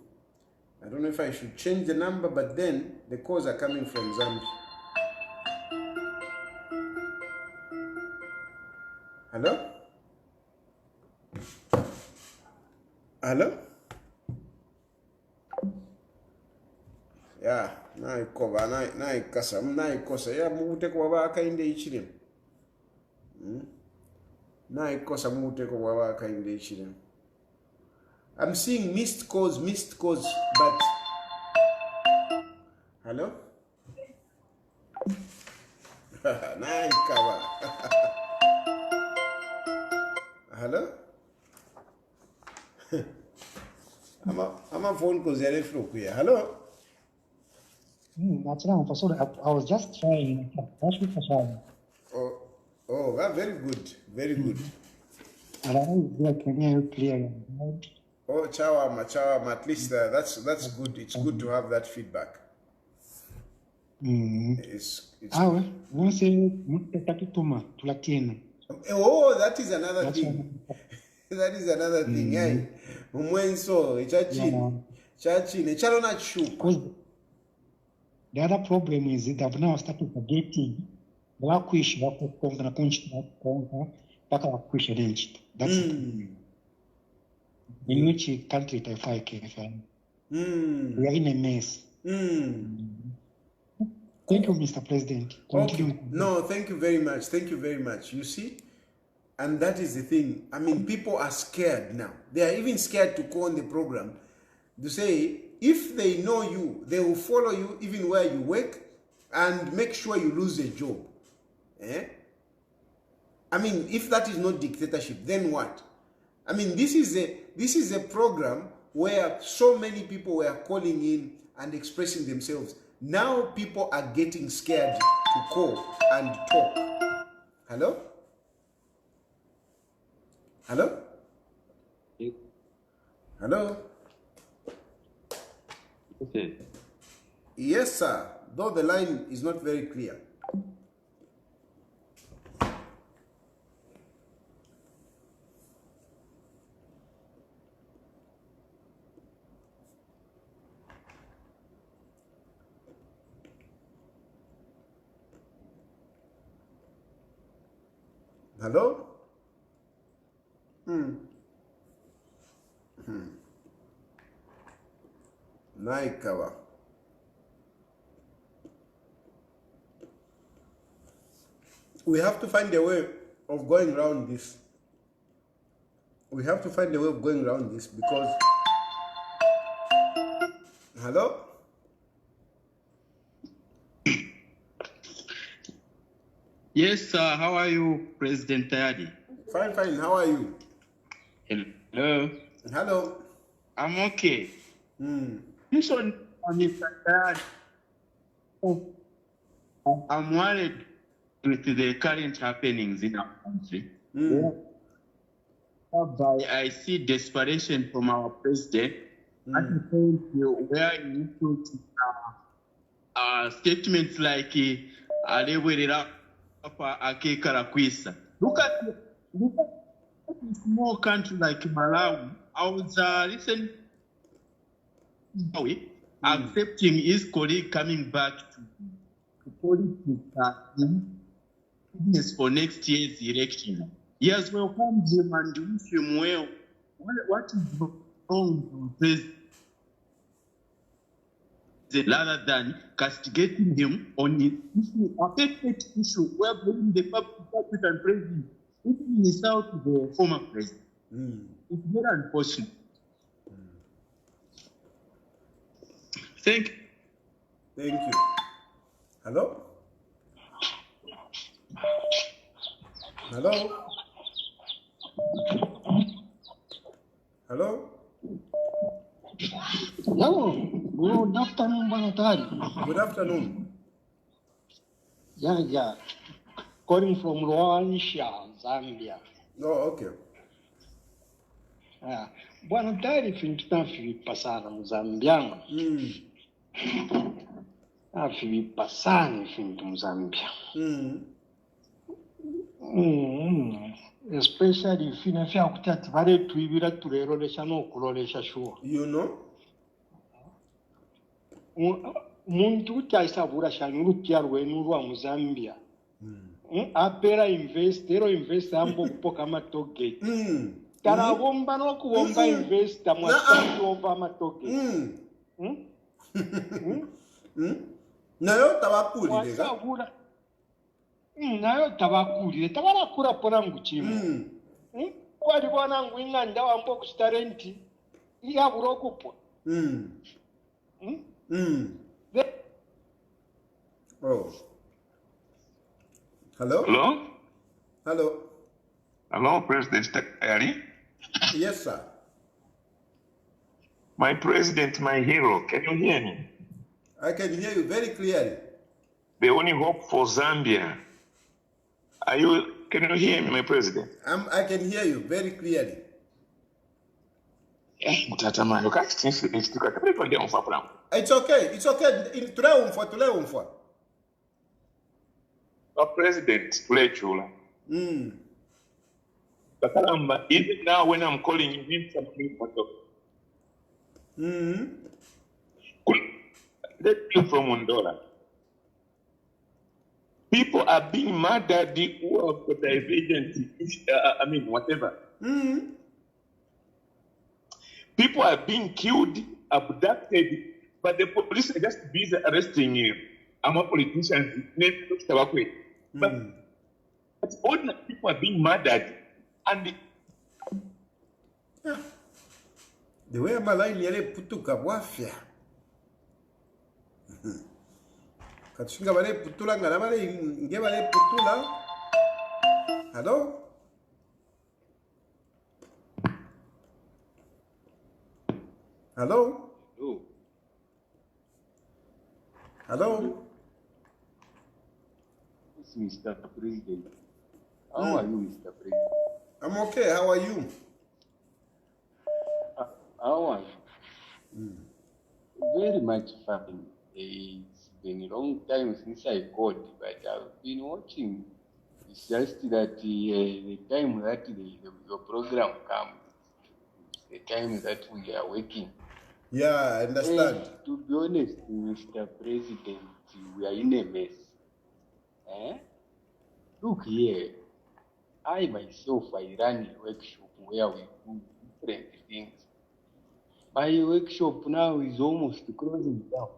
I don't know if I should change the number, but then the calls are coming from Zambia. Hello? Hello? Yeah, na ikasa ya muteko wa Hakainde Hichilema. Na ikosa muteko wa Hakainde Hichilema. I'm seeing missed calls, but hello? Na ikawa. Hello? I'm a phone calls here. Hello? That's wrong. Sorry, I was just trying. Oh, very good. Very good. And I know can hear you clearly. Oh, chawama. At least that's good. It's good to have that feedback. It's Oh, that is another thing. That is another thing. The other problem is that I've now started forgetting that's in which country they fight. We are in a mess. Thank you, Mr. President. Okay. No, thank you very much. Thank you very much. You see? And that is the thing. I mean, people are scared now. They are even scared to call on the program to say, if they know you, they will follow you even where you work and make sure you lose a job. I mean, if that is not dictatorship, then what? I mean, this is a program where so many people were calling in and expressing themselves. Now people are getting scared to call and talk. Hello? Hello? Hello? Okay. Yes, sir. Though the line is not very clear. Hello? Naikawa. We have to find a way of going around this. Because... Hello? Yes, sir. How are you, President Tayali? Fine. How are you? Hello. Hello. I'm okay. Listen, Mr. Tayali, I'm worried with the current happenings in our country. I see desperation from our president at the point where he issued statements like look at a small country like Malawi. I was listening to accepting his colleague coming back to politics for next year's election. He has welcomed him and wish him well. What is own president rather than castigating him on the issue, a perfect issue where blaming the puppet and president, even insult the former president. It's very unfortunate. Thank you. Thank you. Hello? Hello? Hello? Hello. Good afternoon, Bwana Tayali. Good afternoon. Yeah. Calling from Rwanda, Zambia. Oh, okay. Bwana Tayali, fintunafipa sana Mzambian. Afipa sana fintu Mzambia. Especially fina fya kutati vare tuibira turerolesha no kulolesha shuo. You know? Muntu utaisabura shanyuru pia rwenu rwa Mzambia. Apera invest ambo kupoka matogate. Tarabomba no kuomba invest amwasa kuomba matogate. Nayo tabakulire ga. Nayo tabakulire tabarakura pona nguchimo. Kwali bwana ngwinga ndawa mbo kusitarenti iya burokupwa. Oh. Hello? Hello? Hello? Hello, President Tayali. Yes, sir. My president, my hero, can you hear me? I can hear you very clearly. The only hope for Zambia. Can you hear me, my president? I can hear you very clearly. It's okay. It's okay. Tuleumfwa. President, Lechula. Even now when I'm calling you, need something for talk. Let's go from Mondola. People are being murdered who have got divergent, whatever. People are being killed, abducted, but the police are just busy arresting you. I'm a politician. But ordinary people are being murdered, and the way my line yale putuka wafya. Katushinga bale putula ngala bale nge bale putula. Hello? Hello? Hello? Mr. President. How are you, Mr. President? I'm okay. How are you? How are you? Very much fine. It's been a long time since I called, but I've been watching. It's just that the time that your program comes, the time that we are working. Yeah, I understand. To be honest, Mr. President, we are in a mess. Look here, I myself, I run a workshop where we do different things. My workshop now is almost closing down.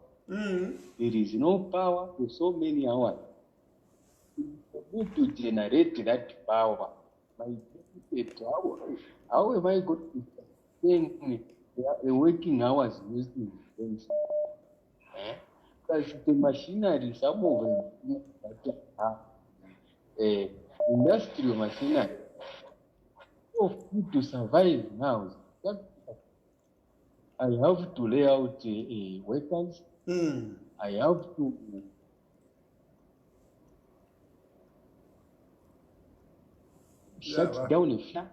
There is no power for so many hours. We need to generate that power. How am I going to sustain the working hours using this? Because the machinery, some of them that are industrial machinery, to survive now. I have to lay out weapons. I have to shut down a flat.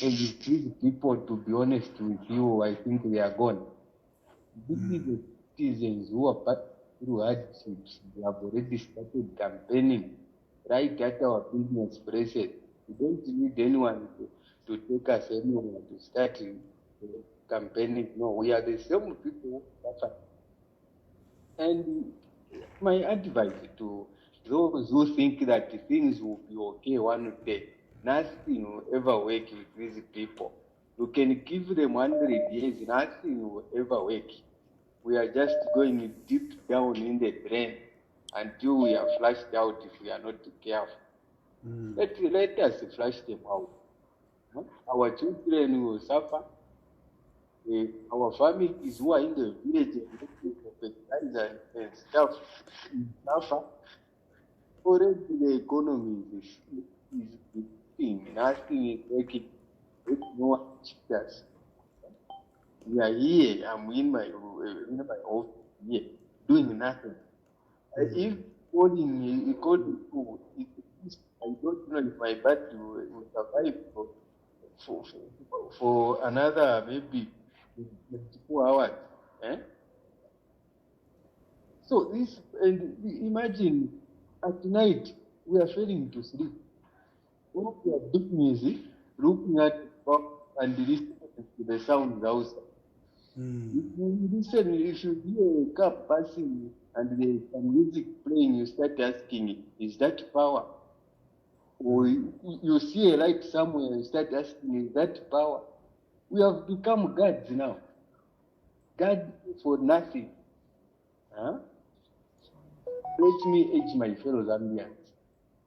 And these people, to be honest with you, I think they are gone. These are the citizens who are part through hardships. They have already started campaigning right at our business places. We don't need anyone to take us anywhere to start campaigning. No, we are the same people who suffer. And my advice to those who think that things will be okay one day, nothing will ever work with these people. You can give them 100 years, nothing will ever work. We are just going deep down in the drain until we are flushed out if we are not careful. Let us flush them out. Our children will suffer. Our families who are in the village and fertilizer and stuff will suffer. Already the economy is thing. Nothing is working. No one does. We are here. I'm in my office here, doing nothing. If according to, I don't know if my battery will survive for another maybe 24 hours. Eh? So this, and imagine at night we are failing to sleep. What we are doing is looking at the clock and listening to the sounds outside. If you listen, if you hear a car passing and there is some music playing, you start asking, is that power? Or you see a light somewhere, you start asking, is that power? We have become gods now. God for nothing. Huh? Let me urge my fellow Zambians.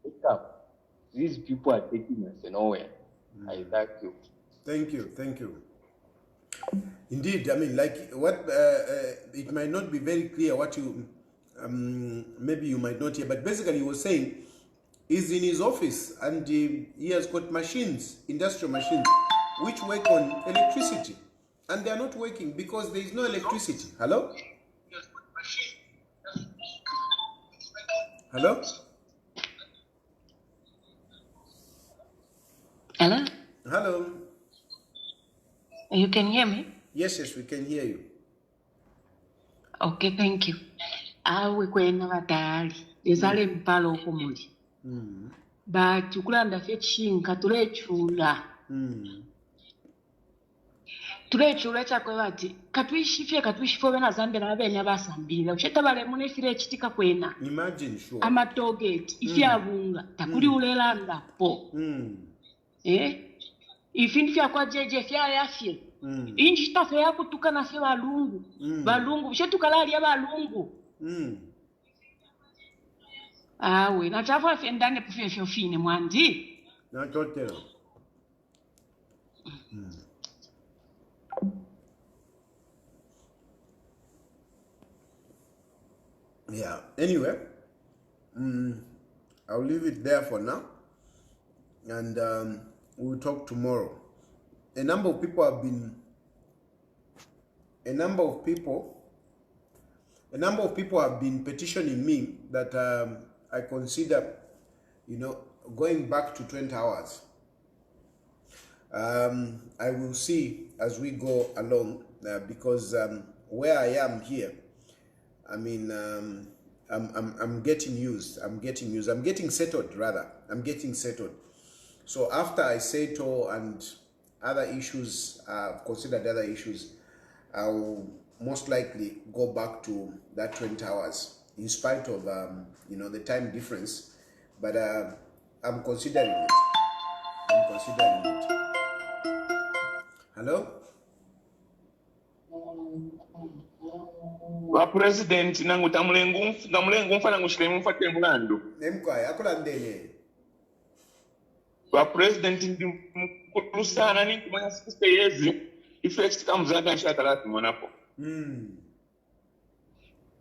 Wake up. These people are taking us nowhere. I thank you. Thank you, thank you. Indeed, I mean, like what it might not be very clear what you maybe you might not hear, but basically he was saying he's in his office and he has got machines, industrial machines, which work on electricity, and they are not working because there is no electricity. Hello? Hello? Hello? Hello? You can hear me? Yes, yes, we can hear you. Okay, thank you. Awe kwena batali. Ezale mpalo okumuli. Bachukulanda fechinka tulechula. Tulechula chakwe bati katwishifye bena Zambia na benya basambira. Ucheta bale mune fire chitika kwena. Imagine, sure. Amatogate ifyabunga takuli ulelanda po. Ifindi fya kwa jeje fya yafye. Inji tafe ya kutukana fe balungu. Balungu bishetukala ya balungu. We na chafa fe ndane pufe fyo fine mwandi. Na totela. Yeah. Anyway, I'll leave it there for now, and we'll talk tomorrow. A number of people have been petitioning me that I consider, going back to 20 hours. I will see as we go along because where I am here, I mean, I'm getting used. I'm getting settled rather. I'm getting settled. So after I settle and other issues, considered other issues, I'll most likely go back to that 20 hours in spite of, the time difference. But I'm considering it. Hello? Wa president nangu tamulengu mfana ngushilemu mfate mulando. Nemkwaya akulandene. Wa president ndi mkulu sana ni kumanya 60 years effects kamzaga nshatalati mwanapo.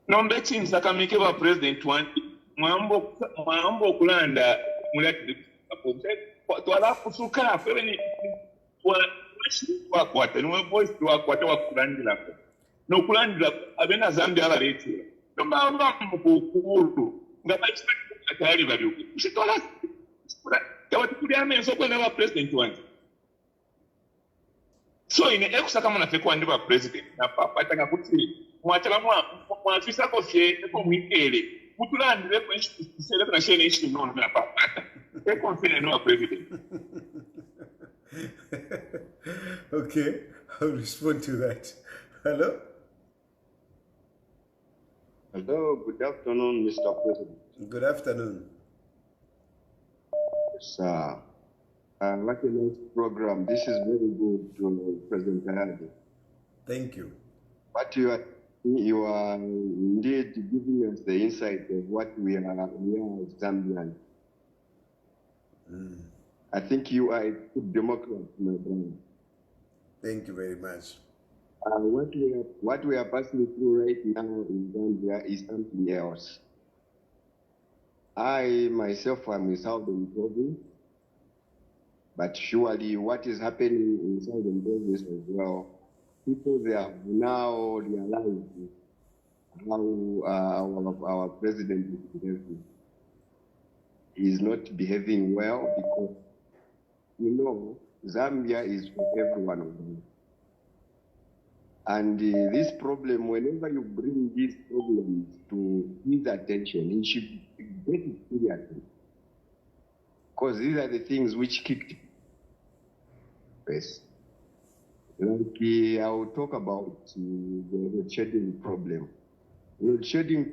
Nombe chinza kamike wa president wanti mwambo kulanda mulati twala kusuka kwewe ni wakwata niwe voice wakwata wakulandila ko no kulandila abena Zambia abalete nomba mukukulu ngabachita Tayali babyuke usitola tawati kuli amenso kwena wa president wanti so ine ekusaka mwana fekwa ndi wa president na papa taka kuti mwachala mwafisa kofye eko mwikele kutulandile ko isele kana shene ishi nono na papa eko mfine no wa president. Okay, I'll respond to that. Hello? Hello, good afternoon, Mr. President. Good afternoon. Yes, What a nice program. This is very good to President Tayali. Thank you. What you are indeed giving us the insight of what we are as Zambians. I think you are a good Democrat, my brother. Thank you very much. What we are passing through right now in Zambia is something else. I myself am in Southern Province, but surely what is happening in Southern Province as well, people they have now realized how our president is behaving. He is not behaving well because, you know, Zambia is for everyone of them. And this problem, whenever you bring these problems to his attention, he should get it seriously. Because these are the things which kicked first. Like, I will talk about the load shedding problem. Load shedding.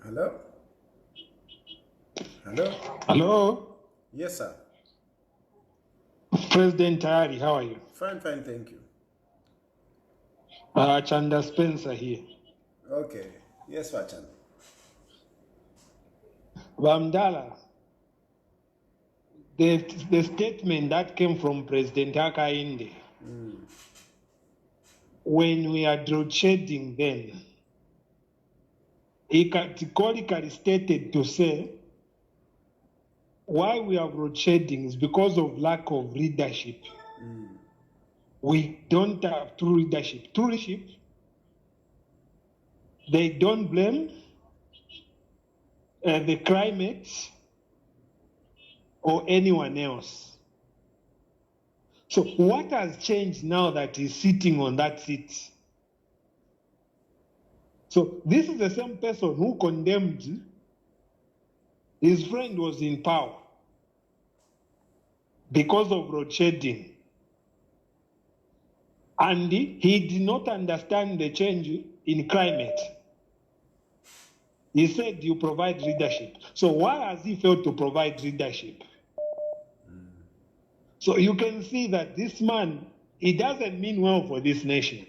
Hello? Hello? Hello, Yes, sir. President Tayali, how are you? Fine, thank you. Chanda Spencer here. Okay. Yes, Wachan. Vamdala, the statement that came from President Hakainde, when we are load shedding then, he categorically stated to say, why we have load shedding is because of lack of leadership. We don't have true leadership. True leadership, they don't blame the climate or anyone else. So what has changed now that he's sitting on that seat? So this is the same person who condemned his friend was in power because of load shedding. And he did not understand the change in climate. He said you provide leadership. So why has he failed to provide leadership? So you can see that this man, he doesn't mean well for this nation.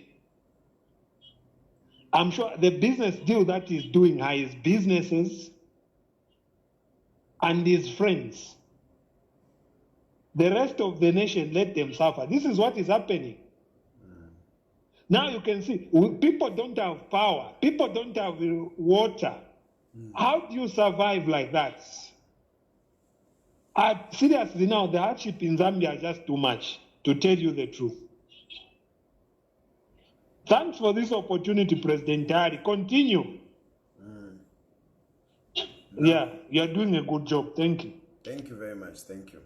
I'm sure the business deal that he's doing are his businesses and his friends. The rest of the nation, let them suffer. This is what is happening. Now you can see, people don't have power. People don't have water. How do you survive like that? Seriously now, the hardship in Zambia is just too much, to tell you the truth. Thanks for this opportunity, President Tayali. Continue. Yeah, you're doing a good job. Thank you. Thank you very much. Thank you.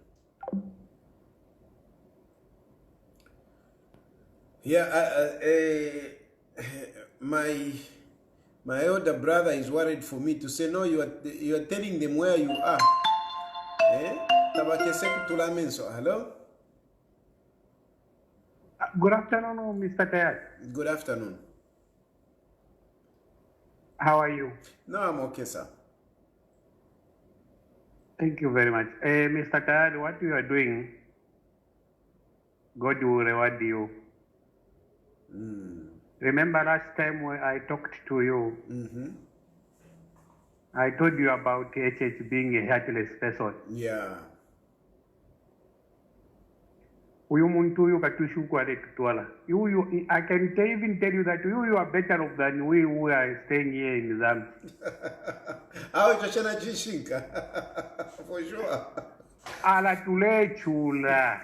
Yeah, my elder brother is worried for me to say, no, you are telling them where you are. Hello? Good afternoon, Mr. Tayali. Good afternoon. How are you? No, I'm okay, sir. Thank you very much. Mr. Tayali, what you are doing, God will reward you. Remember last time when I talked to you, I told you about HH being a heartless person. Yeah. Uyu muntu uyu katushuku ale tutwala. I can even tell you that you are better off than we who are staying here in Zambia. How is Chana Jishinka? For sure. Ala tule chula.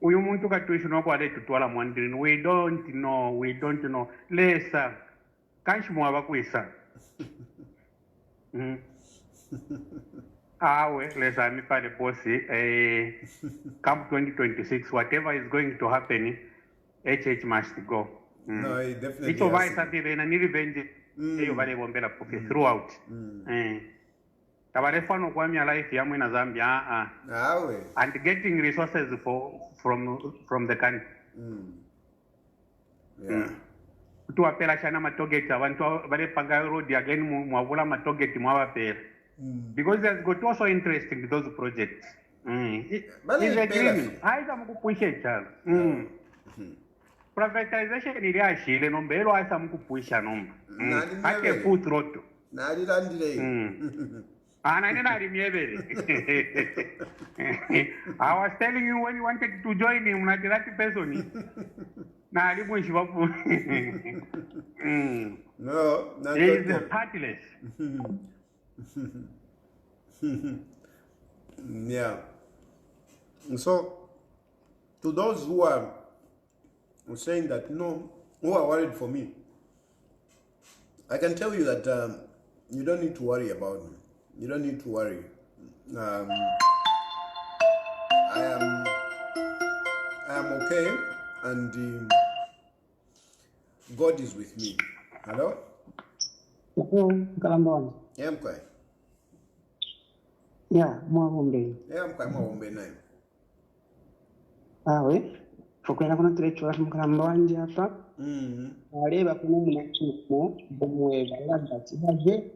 Uyu muntu katushuku ale tutwala mwandini. We don't know. Lesa. Kanshi mwaba kwisa. Let's the bossy. Come 2026, whatever is going to happen, HH must go. No, it definitely it's over something and any revenge throughout. Tabarefano kwa mi life ya mwina Zambia and getting resources from the country. Yeah. kuti wapera chana matogeti abantu vari panga road again mwavula matogeti mwavapera because it has got also interest in those projects. Is agreement aita mukupusha chalo privatization iri ashile nombero aisa mukupusha nomba ake full throttle nali landile Ana nari mievere. I was telling you when you wanted to join him, not the right person. Nari mwishi wapu. No, not he is heartless. Yeah. So, to those who are saying that, no, who are worried for me, I can tell you that you don't need to worry about me. You don't need to worry. I am okay, and God is with me. Hello? Kalambon. Yeah, I'm quiet. Yeah, Mwahumbe. Yeah, I'm quiet. Mwahumbe name. Ah, oui. Fokwenda kuna tulecho wa mkalambon hapa. Aleba kuna mnachuko bomweza labda tibaje.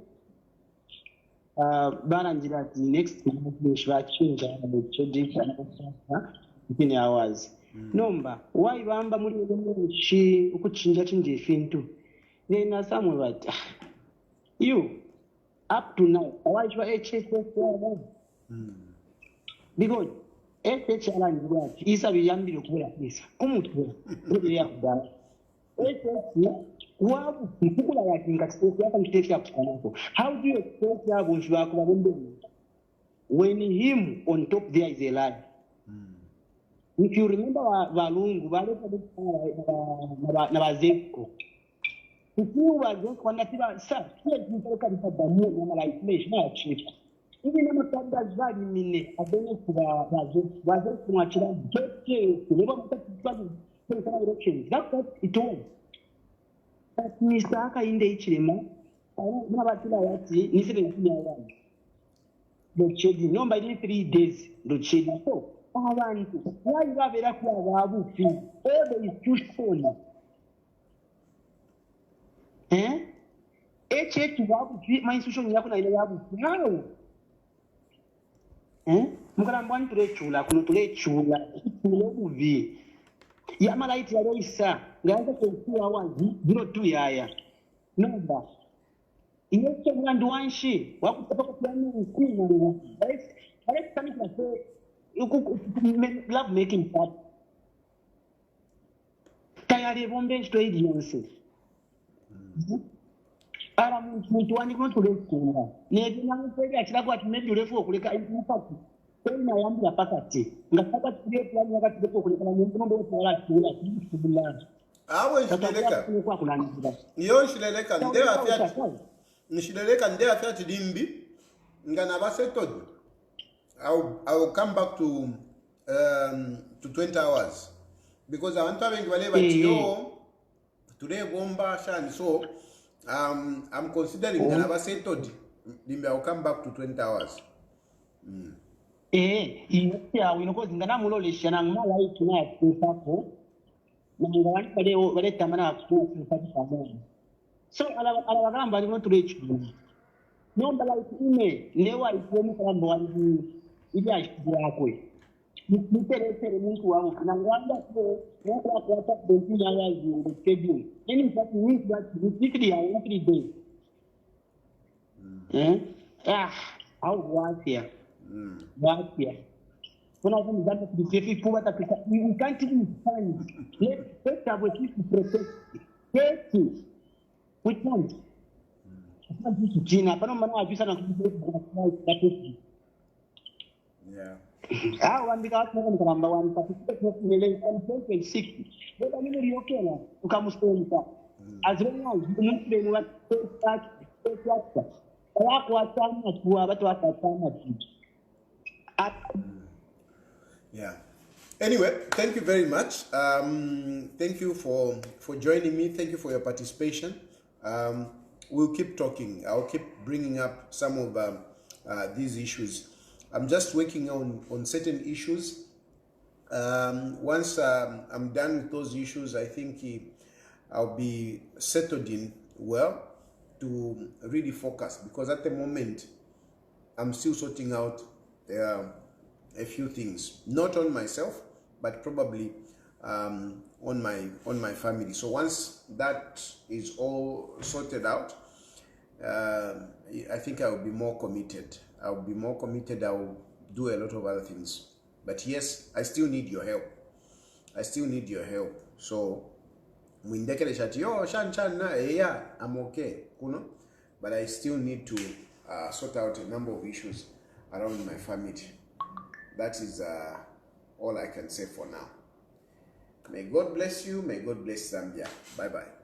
Barangira ati next week bachinja within hours. Nomba why bamba muri shi ukuchinja chinje fintu. Nena samwe bati. You up to now why you HSS because HSS alangira isa biyambire kubera pesa. Kumutwe uri yakudala. HSS wabu mkula ya kingatsoko yaka mtesi ya kusanako. How do you expect ya bunshi wako wabundu? When him on top there is a lie. If you remember walungu, wale na wazeko. Kufu wazeko wanatiba sa, kia jintaka nipadamu na malaiflesh na achifa. Hivi nama tabda zari mine, adene kuwa wazeko mwachira, gete, kulewa mtaki kwa elections. That's what it was. Mr. Hakainde Hichilema, n'abatula yati ni 17 hours. Dochedi nomba ni 3 days dochedi so abantu wali babera kwa babu fi all is too soon. Eche babu fi my institution yako na ile babu how mukalambwani tulechula kuno tulechula kuvi ya malaiti ya roisa ngaanza kuwa wazi 02 yaya nomba iyeche mwandu wanshi wakutoka kwa mkuu right kama tunasema love making part Tayali bombe straight yonse ara mtu wani kwa tulekula ne mwangu akira kwa tumedi urefu okuleka impact tena yambi ya pakati ngapaka tule plan yakati ndipo kuleka na mungu ndo wala kula kibula awe shileleka kwa kulani iyo shileleka ndewa afya nishileleka ndewa afya tidimbi ngana basetod I will come back to 20 hours because I want to have wale batio today bomba shan so I'm considering ngana basetod dimbi I will come back to 20 hours iya winokozi ngana mulolesha na mala ikina kufapo na ngawani bale tamana kufapo pamoja so ala gamba ni tulechu nomba la ime lewa ikomu kama mwani ili ashikira akwe nitere mtu wangu na ngamba kwa kwa bonti ya yaji schedule any fact means that weekly or every day au wasia wasia kuna vitu zake kififi kwa hata you can't even find let's have a to protect safety we can't China pana maana ajisa na yeah waambia watu kwamba wanapata ile content sick ndio mimi niliokena ukamstoni azrena mtu ni watu wako watana tu watu watana tu yeah. Anyway, thank you very much. Thank you for joining me. Thank you for your participation. We'll keep talking. I'll keep bringing up some of these issues. I'm just working on certain issues. Once I'm done with those issues, I think I'll be settled in well to really focus, because at the moment I'm still sorting out a few things, not on myself, but probably on my family. So once that is all sorted out, I think I will be more committed. I'll be more committed. I'll do a lot of other things. But yes, I still need your help. I still need your help. So mwindekele shati yo shan na yeah, I'm okay, kuno, but I still need to sort out a number of issues around my family. That is all I can say for now. May God bless you. May God bless Zambia. Bye bye.